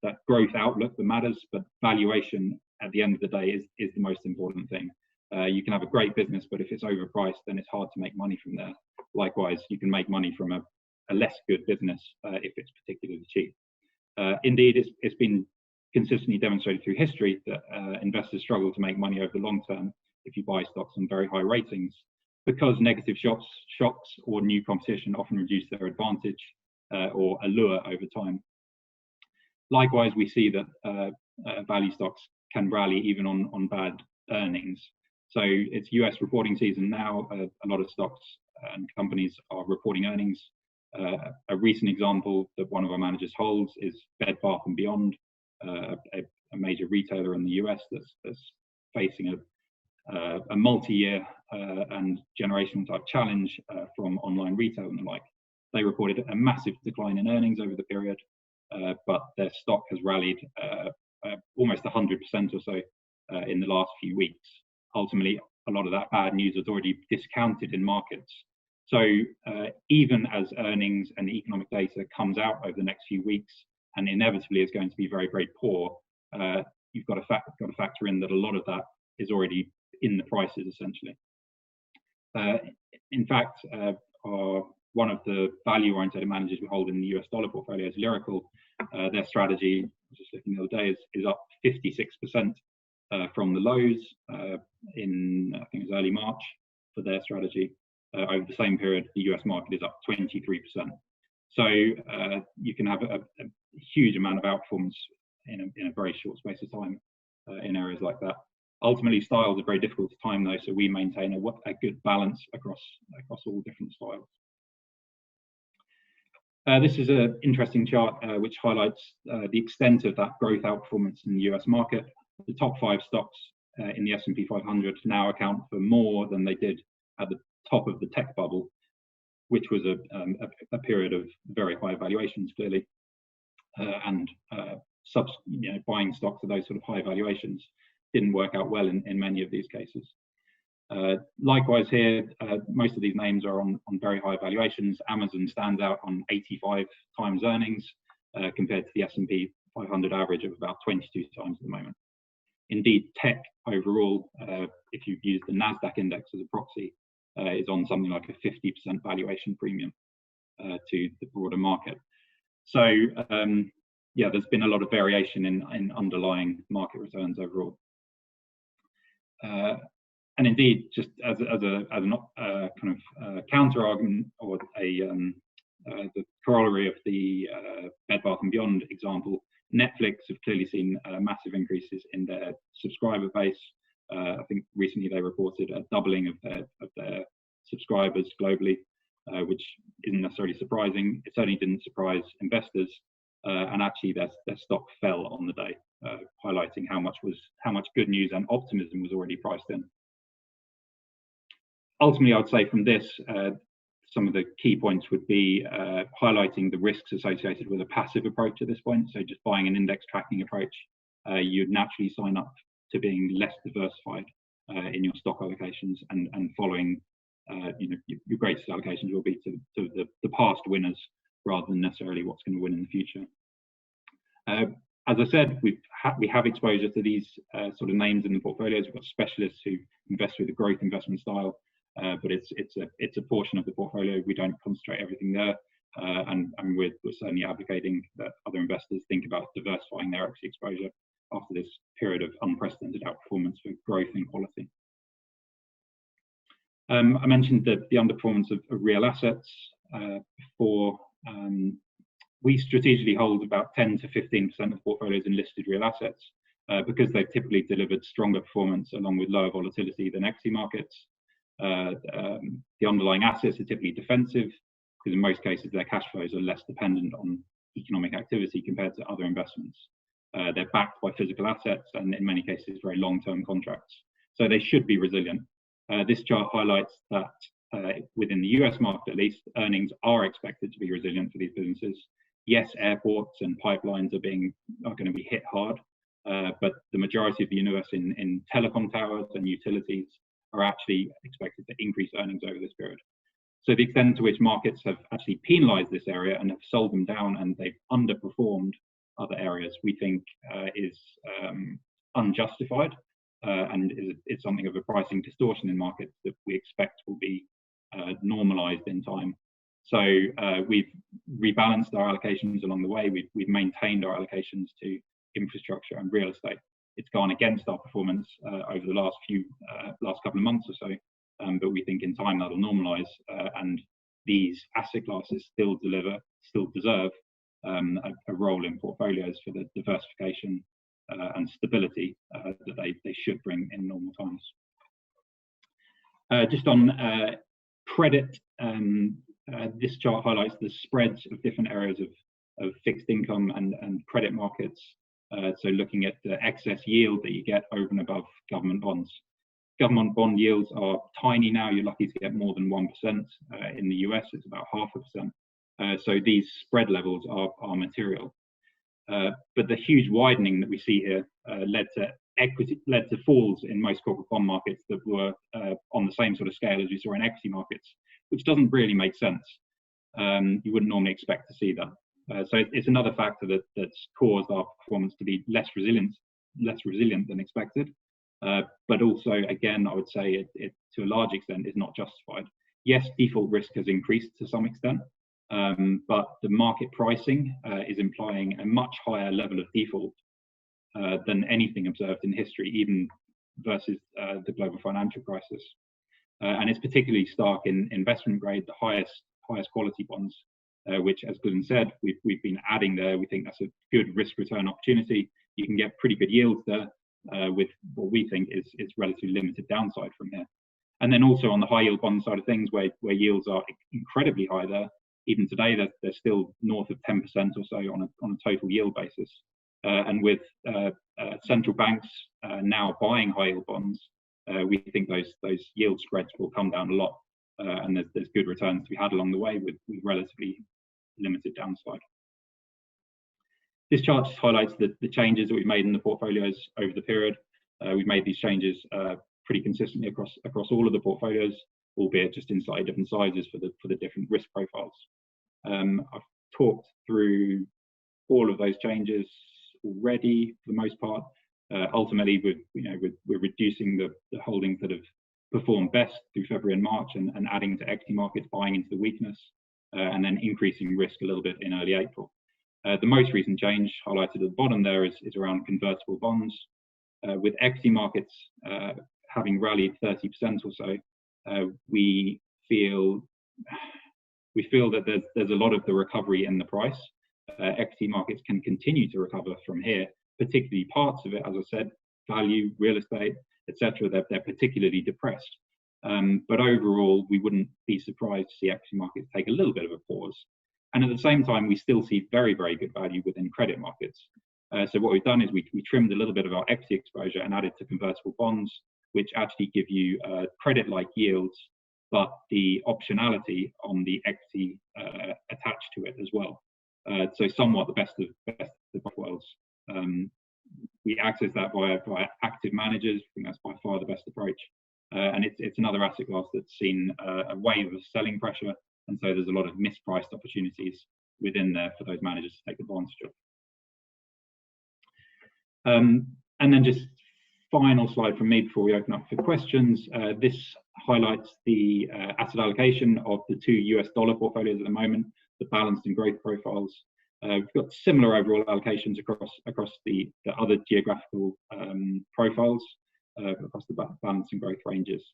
that growth outlook that matters, but valuation at the end of the day is the most important thing. You can have a great business, but if it's overpriced, then it's hard to make money from there. Likewise, you can make money from a less good business if it's particularly cheap. Indeed, it's been consistently demonstrated through history that investors struggle to make money over the long term if you buy stocks on very high ratings, because negative shocks or new competition often reduce their advantage or allure over time. Likewise, we see that value stocks can rally even on bad earnings. So it's US reporting season now. A lot of stocks and companies are reporting earnings. A recent example that one of our managers holds is Bed Bath & Beyond, a major retailer in the US that's facing a multi-year and generational type challenge from online retail and the like. They reported a massive decline in earnings over the period, but their stock has rallied almost 100% or so in the last few weeks. Ultimately, a lot of that bad news was already discounted in markets. So even as earnings and economic data comes out over the next few weeks, and inevitably is going to be very, very poor, you've got to factor in that a lot of that is already in the prices, essentially. In fact, one of the value-oriented managers we hold in the US dollar portfolio is Lyrical. Their strategy, I was just looking the other day, is up 56% from the lows in, I think it was early March for their strategy. Over the same period, the US market is up 23%. So you can have a huge amount of outperformance in a very short space of time in areas like that. Ultimately, styles are very difficult to time though, so we maintain a good balance across all different styles. This is an interesting chart which highlights the extent of that growth outperformance in the US market. The top 5 stocks in the S&P 500 now account for more than they did at the top of the tech bubble, which was a period of very high valuations, clearly, and buying stocks at those sort of high valuations didn't work out well in many of these cases. Likewise here, most of these names are on very high valuations. Amazon stands out on 85 times earnings compared to the S&P 500 average of about 22 times at the moment. Indeed, tech overall, if you use the NASDAQ index as a proxy, is on something like a 50% valuation premium to the broader market. So yeah, there's been a lot of variation in underlying market returns overall. And indeed, just as a kind of counter argument, or the corollary of the Bed Bath & Beyond example, Netflix have clearly seen massive increases in their subscriber base. I think recently they reported a doubling of their subscribers globally, which isn't necessarily surprising. It certainly didn't surprise investors, and actually their stock fell on the day, highlighting how much good news and optimism was already priced in. Ultimately, I would say from this, some of the key points would be highlighting the risks associated with a passive approach at this point. So just buying an index tracking approach, you'd naturally sign up to being less diversified in your stock allocations, and following your greatest allocations will be to the past winners rather than necessarily what's going to win in the future. As I said, we have exposure to these sort of names in the portfolios. We've got specialists who invest with a growth investment style, but it's a portion of the portfolio. We don't concentrate everything there, and we're certainly advocating that other investors think about diversifying their equity exposure after this period of unprecedented outperformance for growth and quality. I mentioned the underperformance of real assets before. We strategically hold about 10 to 15% of portfolios in listed real assets because they've typically delivered stronger performance along with lower volatility than equity markets. The underlying assets are typically defensive because in most cases their cash flows are less dependent on economic activity compared to other investments. They're backed by physical assets and in many cases very long-term contracts. So they should be resilient. This chart highlights that within the US market at least, earnings are expected to be resilient for these businesses. Yes, airports and pipelines are going to be hit hard, but the majority of the universe in telecom towers and utilities are actually expected to increase earnings over this period. So the extent to which markets have actually penalized this area and have sold them down and they've underperformed other areas, we think is unjustified, and it's something of a pricing distortion in markets that we expect will be normalized in time. So we've rebalanced our allocations along the way. We've maintained our allocations to infrastructure and real estate. It's gone against our performance over the last couple of months or so, but we think in time that'll normalise, and these asset classes still deserve a role in portfolios for the diversification and stability that they should bring in normal times. Just on credit, this chart highlights the spreads of different areas of fixed income and credit markets. So looking at the excess yield that you get over and above government bonds. Government bond yields are tiny now. You're lucky to get more than 1%. In the US, it's about 0.5%. So these spread levels are material. But the huge widening that we see here led to falls in most corporate bond markets that were on the same sort of scale as we saw in equity markets, which doesn't really make sense. You wouldn't normally expect to see that. So it's another factor that's caused our performance to be less resilient than expected. But also, again, I would say it to a large extent is not justified. Yes, default risk has increased to some extent, but the market pricing is implying a much higher level of default than anything observed in history, even versus the global financial crisis. And it's particularly stark in investment grade, the highest quality bonds, which, as Glenn said, we've been adding there. We think that's a good risk return opportunity. You can get pretty good yields there with what we think is relatively limited downside from here. And then also on the high yield bond side of things, where yields are incredibly high there, even today they're still north of 10% or so on a total yield basis. And with central banks now buying high yield bonds, we think those yield spreads will come down a lot, and there's good returns to be had along the way with relatively limited downside. This chart just highlights the changes that we've made in the portfolios over the period. We've made these changes pretty consistently across all of the portfolios, albeit just in slightly different sizes for the different risk profiles. I've talked through all of those changes already for the most part. Ultimately, we're reducing the holdings that have performed best through February and March and adding to equity markets, buying into the weakness, and then increasing risk a little bit in early April. The most recent change highlighted at the bottom there is around convertible bonds. With equity markets having rallied 30% or so, we feel that there's a lot of the recovery in the price. Equity markets can continue to recover from here, particularly parts of it, as I said, value, real estate, etc. They're particularly depressed. But overall, we wouldn't be surprised to see equity markets take a little bit of a pause. And at the same time, we still see very, very good value within credit markets. So what we've done is we trimmed a little bit of our equity exposure and added to convertible bonds, which actually give you credit-like yields, but the optionality on the equity attached to it as well. So somewhat the best of both worlds. We access that via active managers. I think that's by far the best approach. And it's another asset class that's seen a wave of selling pressure, and so there's a lot of mispriced opportunities within there for those managers to take advantage of. And then just final slide from me before we open up for questions. This highlights the asset allocation of the two US dollar portfolios at the moment, the balanced and growth profiles. We've got similar overall allocations across the other geographical profiles, across the balance and growth ranges.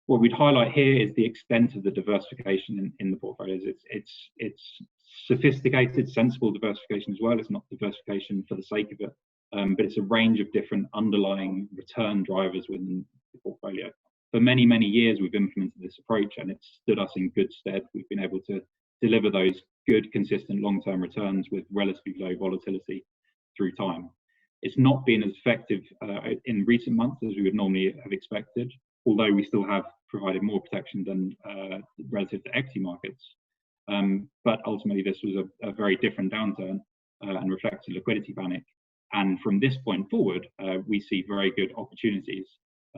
What we'd highlight here is the extent of the diversification in the portfolios. It's sophisticated, sensible diversification as well. It's not diversification for the sake of it, but it's a range of different underlying return drivers within the portfolio. For many, many years, we've implemented this approach, and it's stood us in good stead. We've been able to deliver those good, consistent long-term returns with relatively low volatility through time. It's not been as effective in recent months as we would normally have expected, although we still have provided more protection than relative to equity markets. But ultimately, this was a very different downturn and reflects a liquidity panic. And from this point forward, we see very good opportunities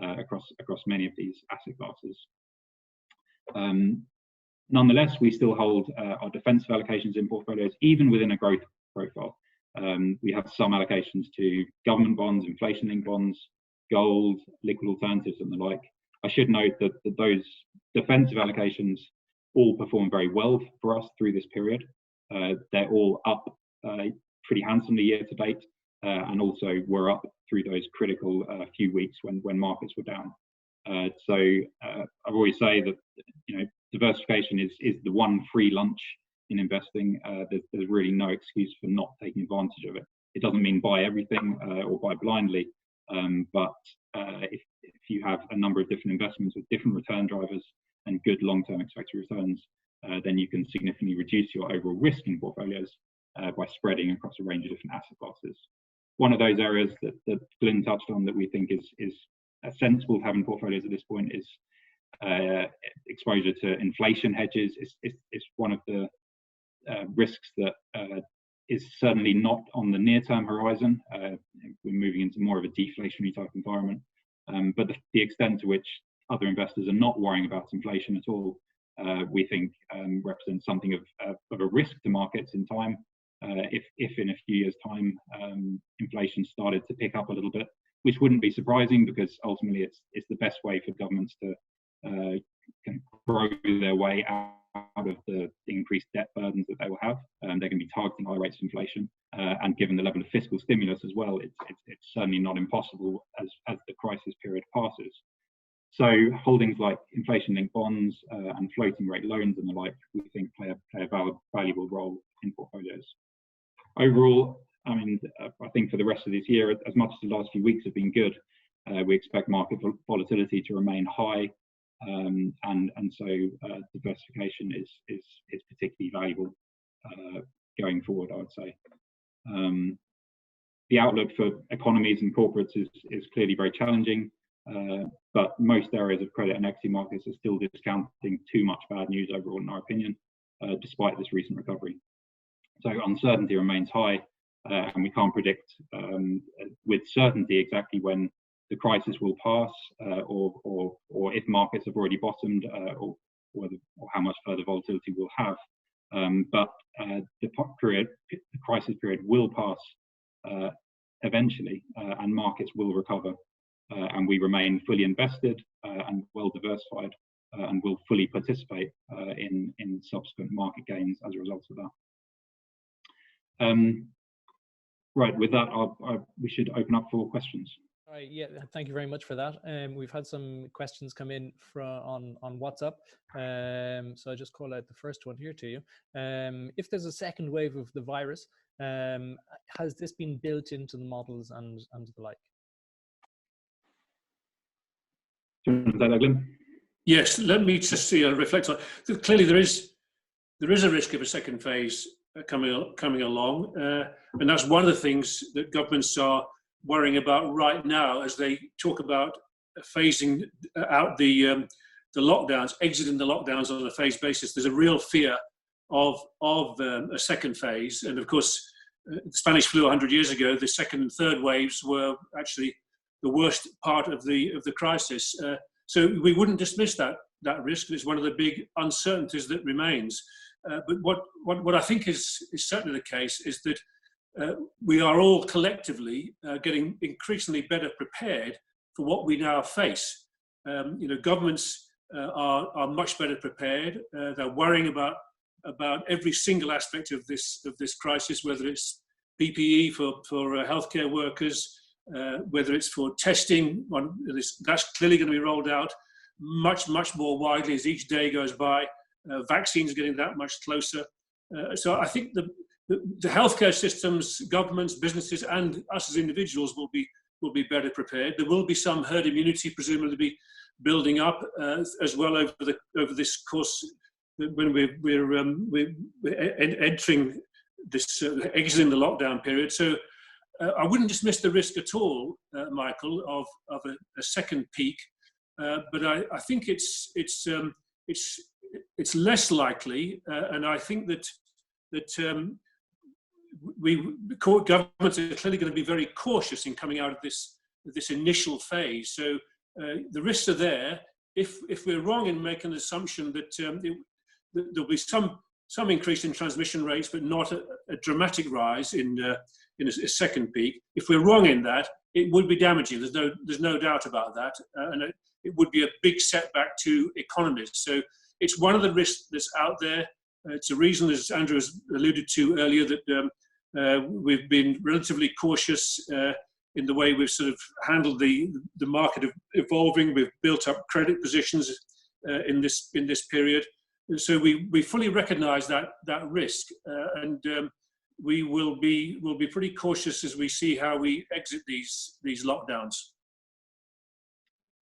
across many of these asset classes. Nonetheless, we still hold our defensive allocations in portfolios, even within a growth profile. We have some allocations to government bonds, inflation-linked bonds, gold, liquid alternatives, and the like. I should note that those defensive allocations all perform very well for us through this period. They're all up pretty handsomely year to date, and also were up through those critical few weeks when markets were down. So I always say that diversification is the one free lunch in investing. There's really no excuse for not taking advantage of it. It doesn't mean buy everything or buy blindly, but if you have a number of different investments with different return drivers and good long-term expected returns, then you can significantly reduce your overall risk in portfolios by spreading across a range of different asset classes. One of those areas that Glyn touched on that we think is sensible to have in portfolios at this point is exposure to inflation hedges. It's one of the risks that is certainly not on the near-term horizon. We're moving into more of a deflationary type environment, but the extent to which other investors are not worrying about inflation at all, we think represents something of a risk to markets in time. If in a few years' time inflation started to pick up a little bit, which wouldn't be surprising, because ultimately it's the best way for governments to kind of grow their way out of the increased debt burdens that they will have. They're going to be targeting high rates of inflation, and given the level of fiscal stimulus as well, it's certainly not impossible as the crisis period passes. So holdings like inflation-linked bonds and floating rate loans and the like, we think play a valuable role in portfolios. Overall, I mean, I think for the rest of this year, as much as the last few weeks have been good, we expect market volatility to remain high, and so diversification is particularly valuable going forward, I would say. The outlook for economies and corporates is clearly very challenging, but most areas of credit and equity markets are still discounting too much bad news overall, in our opinion, despite this recent recovery. So uncertainty remains high, and we can't predict with certainty exactly when the crisis will pass, or if markets have already bottomed, or how much further volatility we'll have. But the crisis period will pass eventually, and markets will recover, and we remain fully invested and well diversified, and will fully participate in subsequent market gains as a result of that. Right, with that, we should open up for questions. All right, yeah, thank you very much for that. We've had some questions come in on WhatsApp, so I just call out the first one here to you. If there's a second wave of the virus, has this been built into the models and the like? Do you want to say that, Glyn? Yes, let me just reflect on it. Clearly, there is a risk of a second phase coming along, and that's one of the things that governments are worrying about right now as they talk about phasing out the lockdowns, exiting the lockdowns on a phased basis. There's a real fear of a second phase, and of course, the Spanish flu 100 years ago, the second and third waves were actually the worst part of the crisis. So we wouldn't dismiss that risk. It's one of the big uncertainties that remains. But what I think is certainly the case is that we are all collectively getting increasingly better prepared for what we now face. Governments are much better prepared. They're worrying about every single aspect of this crisis, whether it's PPE for healthcare workers, whether it's for testing. That's clearly going to be rolled out much more widely as each day goes by. Vaccines getting that much closer. So I think the healthcare systems, governments, businesses, and us as individuals will be better prepared. There will be some herd immunity presumably be building up as well over this course when we're entering this exiting the lockdown period. So I wouldn't dismiss the risk at all, Michael, of a second peak, but I think it's less likely, and I think that governments are clearly going to be very cautious in coming out of this initial phase. So the risks are there. If we're wrong in making an assumption that there'll be some increase in transmission rates, but not a dramatic rise in a second peak. If we're wrong in that, it would be damaging. There's no doubt about that, and it would be a big setback to economies. So it's one of the risks that's out there. It's a reason, as Andrew has alluded to earlier, that we've been relatively cautious in the way we've sort of handled the market evolving. We've built up credit positions in this period. And so we fully recognise that risk, and we will be pretty cautious as we see how we exit these lockdowns.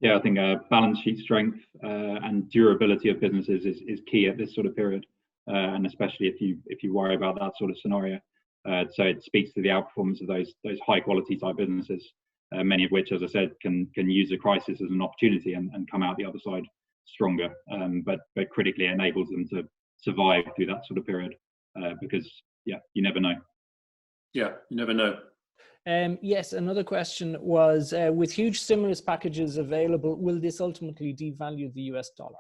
Yeah, I think balance sheet strength and durability of businesses is key at this sort of period, and especially if you worry about that sort of scenario. So it speaks to the outperformance of those high quality type businesses, many of which, as I said, can use a crisis as an opportunity and come out the other side stronger. But critically enables them to survive through that sort of period, because you never know. Yeah, you never know. Yes, another question was, with huge stimulus packages available, will this ultimately devalue the US dollar?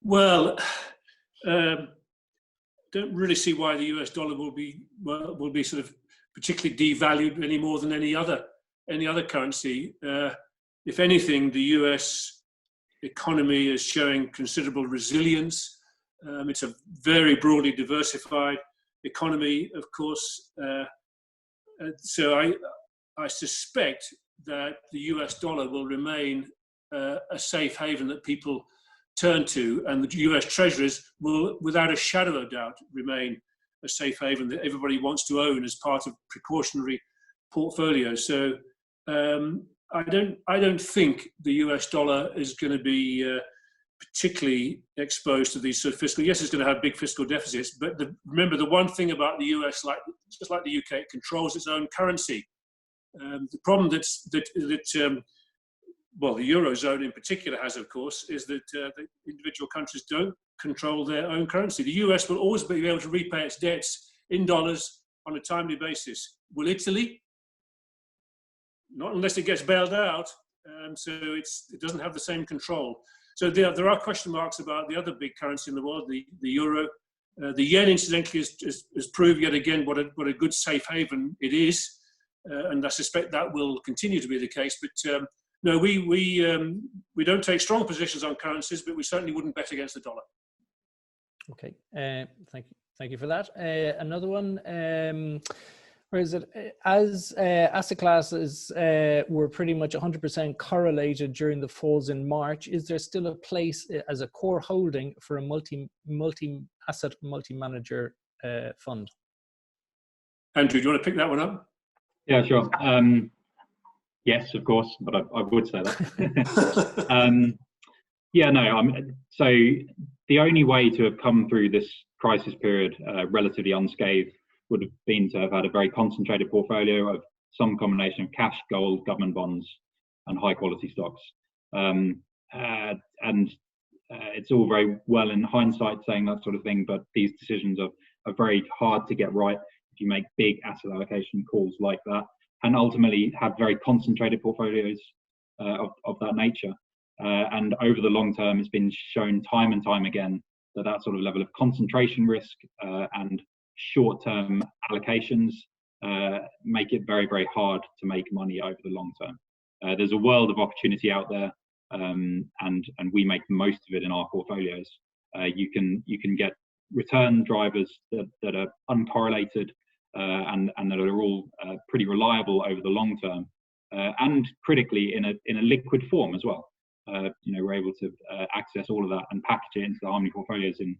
Well, don't really see why the US dollar will be sort of particularly devalued any more than any other currency. If anything, the US economy is showing considerable resilience. It's a very broadly diversified economy, of course. So I suspect that the US dollar will remain a safe haven that people turn to, and the US treasuries will, without a shadow of doubt, remain a safe haven that everybody wants to own as part of precautionary portfolios. So I don't think the US dollar is going to be particularly exposed to these sort of fiscal. Yes, it's going to have big fiscal deficits, but remember the one thing about the US, just like the UK, it controls its own currency. The problem that the Eurozone in particular has, of course, is that the individual countries don't control their own currency. The US will always be able to repay its debts in dollars on a timely basis. Will Italy? Not unless it gets bailed out. So it doesn't have the same control. So there are question marks about the other big currency in the world, the euro. The yen, incidentally, has proved yet again what a good safe haven it is, and I suspect that will continue to be the case. But no, we don't take strong positions on currencies, but we certainly wouldn't bet against the dollar. Okay, thank you for that. Another one. Where is it? As asset classes were pretty much 100% correlated during the falls in March, is there still a place as a core holding for a multi-asset, multi-manager fund? Andrew, do you want to pick that one up? Yeah, sure. Yes, of course, but I would say that. So the only way to have come through this crisis period relatively unscathed would have been to have had a very concentrated portfolio of some combination of cash, gold, government bonds, and high quality stocks. It's all very well in hindsight saying that sort of thing, but these decisions are very hard to get right if you make big asset allocation calls like that, and ultimately have very concentrated portfolios of that nature. And over the long term, it's been shown time and time again that sort of level of concentration risk and short-term allocations make it very, very hard to make money over the long term. There's a world of opportunity out there, and we make the most of it in our portfolios. You can get return drivers that are uncorrelated and that are all pretty reliable over the long term, and critically in a liquid form as well. We're able to access all of that and package it into the Harmony portfolios in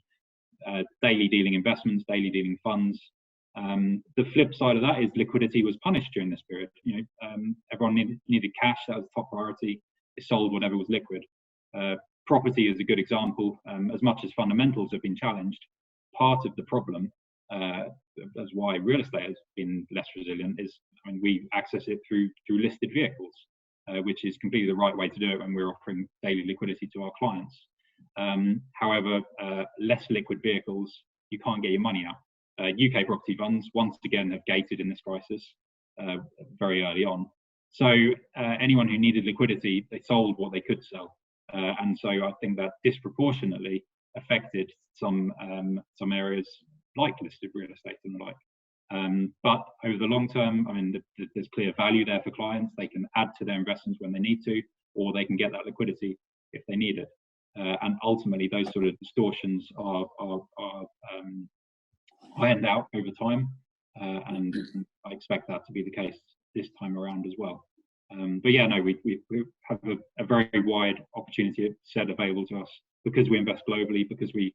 daily dealing investments, daily dealing funds. The flip side of that is liquidity was punished during this period. Everyone needed cash. That was the top priority. They sold whatever was liquid. Property is a good example. As much as fundamentals have been challenged, part of the problem, that's why real estate has been less resilient, is we access it through listed vehicles, which is completely the right way to do it when we're offering daily liquidity to our clients. However, less liquid vehicles, you can't get your money out. UK property funds, once again, have gated in this crisis very early on. So anyone who needed liquidity, they sold what they could sell. And so I think that disproportionately affected some areas like listed real estate and the like. But over the long term, there's clear value there for clients. They can add to their investments when they need to, or they can get that liquidity if they need it. And ultimately, those sort of distortions are ironed out over time. and I expect that to be the case this time around as well. But yeah, no, we have a very wide opportunity set available to us because we invest globally, because we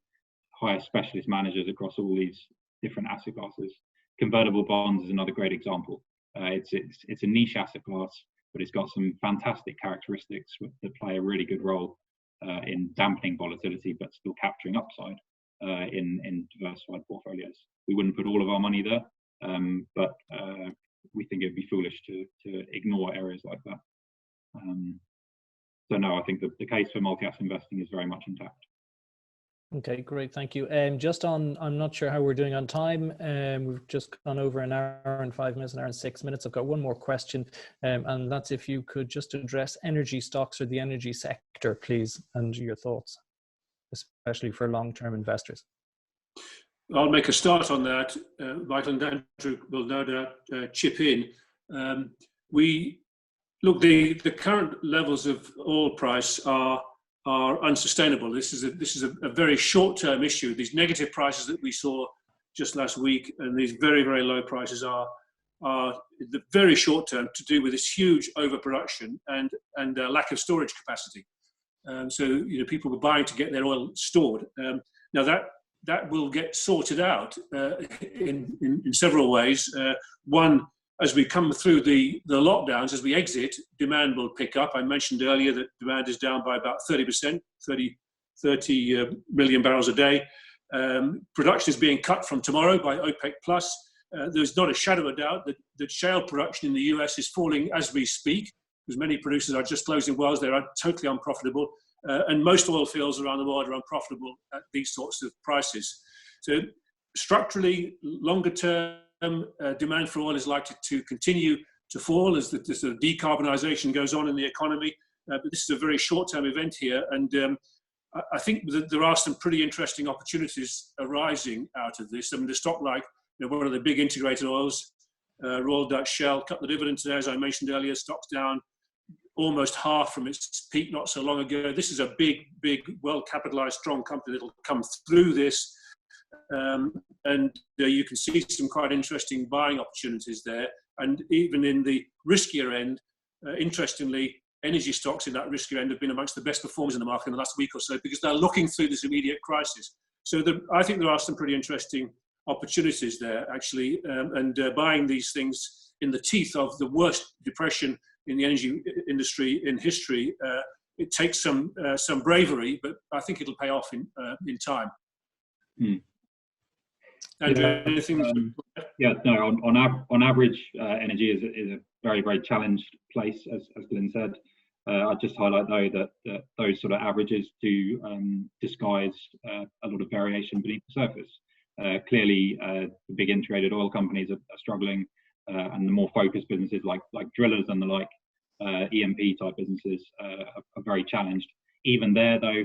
hire specialist managers across all these different asset classes. Convertible bonds is another great example. It's a niche asset class, but it's got some fantastic characteristics that play a really good role in dampening volatility, but still capturing upside in diversified portfolios. We wouldn't put all of our money there, but we think it'd be foolish to ignore areas like that. So no, I think the case for multi-asset investing is very much intact. Okay, great, thank you. Just on, I'm not sure how we're doing on time. We've just gone over an hour and 5 minutes, an hour and 6 minutes. I've got one more question, and that's if you could just address energy stocks or the energy sector, please, and your thoughts, especially for long-term investors. I'll make a start on that. Michael and Andrew will no doubt chip in. The current levels of oil price are unsustainable. This is a very short-term issue. These negative prices that we saw just last week and these very, very low prices are the very short term to do with this huge overproduction and lack of storage capacity. So people were buying to get their oil stored. Now that will get sorted out in several ways. One, as we come through the lockdowns, as we exit, demand will pick up. I mentioned earlier that demand is down by about 30%, 30 million barrels a day. Production is being cut from tomorrow by OPEC+. There's not a shadow of a doubt that shale production in the US is falling as we speak, because many producers are just closing wells. They're totally unprofitable. And most oil fields around the world are unprofitable at these sorts of prices. So structurally, longer term, demand for oil is likely to continue to fall as the sort of decarbonisation goes on in the economy. But this is a very short-term event here, and I think that there are some pretty interesting opportunities arising out of this. I mean, the stock like one of the big integrated oils, Royal Dutch Shell, cut the dividend today, as I mentioned earlier. Stock's down almost half from its peak not so long ago. This is a big, well-capitalised, strong company that will come through this. And you can see some quite interesting buying opportunities there. And even in the riskier end, interestingly, energy stocks in that riskier end have been amongst the best performers in the market in the last week or so because they're looking through this immediate crisis. So I think there are some pretty interesting opportunities there, actually. And buying these things in the teeth of the worst depression in the energy industry in history, it takes some bravery, but I think it'll pay off in time. Andrew, anything? Yeah, no. On average, energy is a very, very challenged place, as Glyn said. I'd just highlight though that those sort of averages do disguise a lot of variation beneath the surface. Clearly, the big integrated oil companies are struggling, and the more focused businesses like drillers and the like, E&P type businesses are very challenged. Even there, though,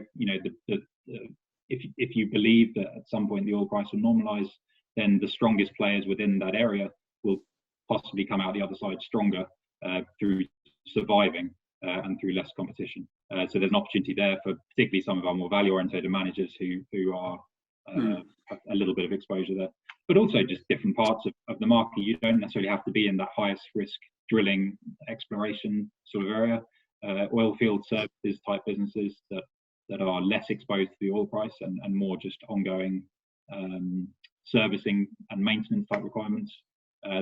if you believe that at some point the oil price will normalize, then the strongest players within that area will possibly come out the other side stronger through surviving and through less competition. So there's an opportunity there for particularly some of our more value-oriented managers who are have a little bit of exposure there, but also just different parts of the market. You don't necessarily have to be in that highest risk drilling exploration sort of area. Oil field services type businesses that are less exposed to the oil price and more just ongoing servicing and maintenance type requirements.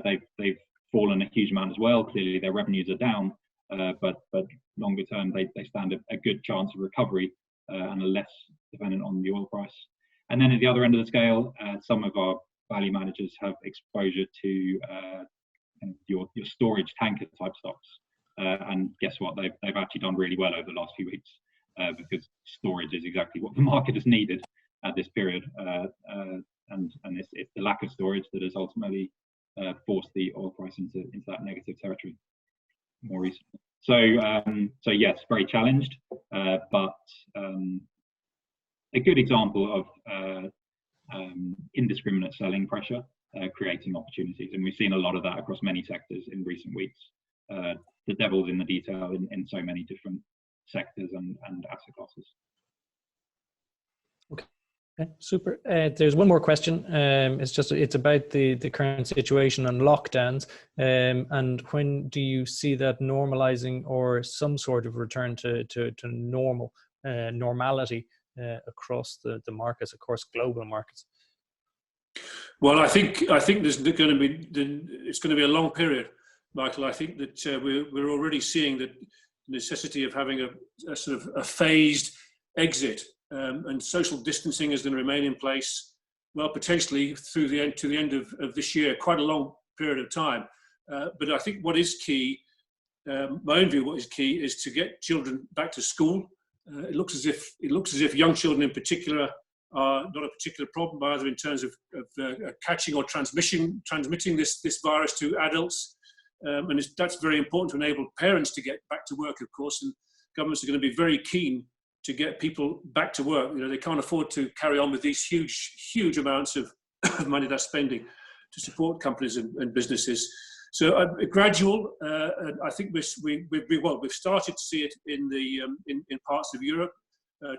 They've fallen a huge amount as well. Clearly their revenues are down, but longer term they stand a good chance of recovery and are less dependent on the oil price. And then at the other end of the scale, some of our value managers have exposure to your storage tanker type stocks. And guess what? They've actually done really well over the last few weeks because storage is exactly what the market has needed at this period. And it's the lack of storage that has ultimately forced the oil price into that negative territory more recently. So yes, very challenged, but a good example of indiscriminate selling pressure creating opportunities, and we've seen a lot of that across many sectors in recent weeks. The devil's in the detail in so many different sectors and asset classes. Okay. Okay, super. There's one more question. It's about the current situation on lockdowns, and when do you see that normalizing or some sort of return to normality across the markets, of course, global markets? Well, I think there's going to be it's going to be a long period, Michael. I think that we're already seeing the necessity of having a sort of a phased exit. And social distancing is going to remain in place, well, potentially through to the end of this year, quite a long period of time. But I think what is key, my own view, what is key is to get children back to school. It looks as if young children in particular are not a particular problem, either in terms of catching or transmitting this virus to adults. And that's very important to enable parents to get back to work, of course, and governments are going to be very keen to get people back to work. You know, they can't afford to carry on with these huge amounts of money they're spending to support companies and businesses. So gradual. I think we've started to see it in parts of Europe.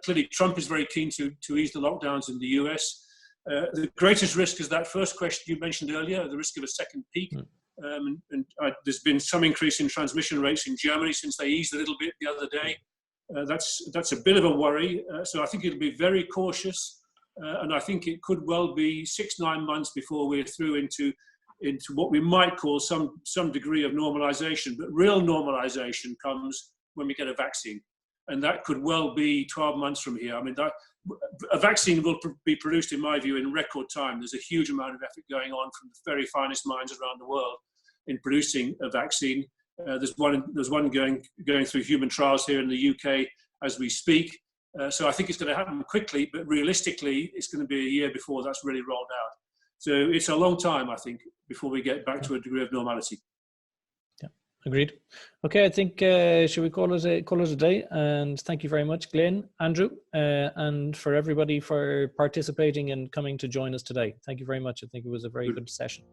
Clearly, Trump is very keen to ease the lockdowns in the US. The greatest risk is that first question you mentioned earlier, the risk of a second peak. There's been some increase in transmission rates in Germany since they eased a little bit the other day. That's a bit of a worry. So I think it'll be very cautious, and I think it could well be 6-9 months before we're through into what we might call some degree of normalization. But real normalization comes when we get a vaccine, and that could well be 12 months from here. I mean, a vaccine will be produced, in my view, in record time. There's a huge amount of effort going on from the very finest minds around the world in producing a vaccine. There's one going through human trials here in the UK as we speak. So I think it's going to happen quickly, but realistically, it's going to be a year before that's really rolled out. So it's a long time, I think, before we get back to a degree of normality. Yeah, agreed. Okay, I think should we call it a day? And thank you very much, Glenn, Andrew, and for everybody for participating and coming to join us today. Thank you very much. I think it was a very good session.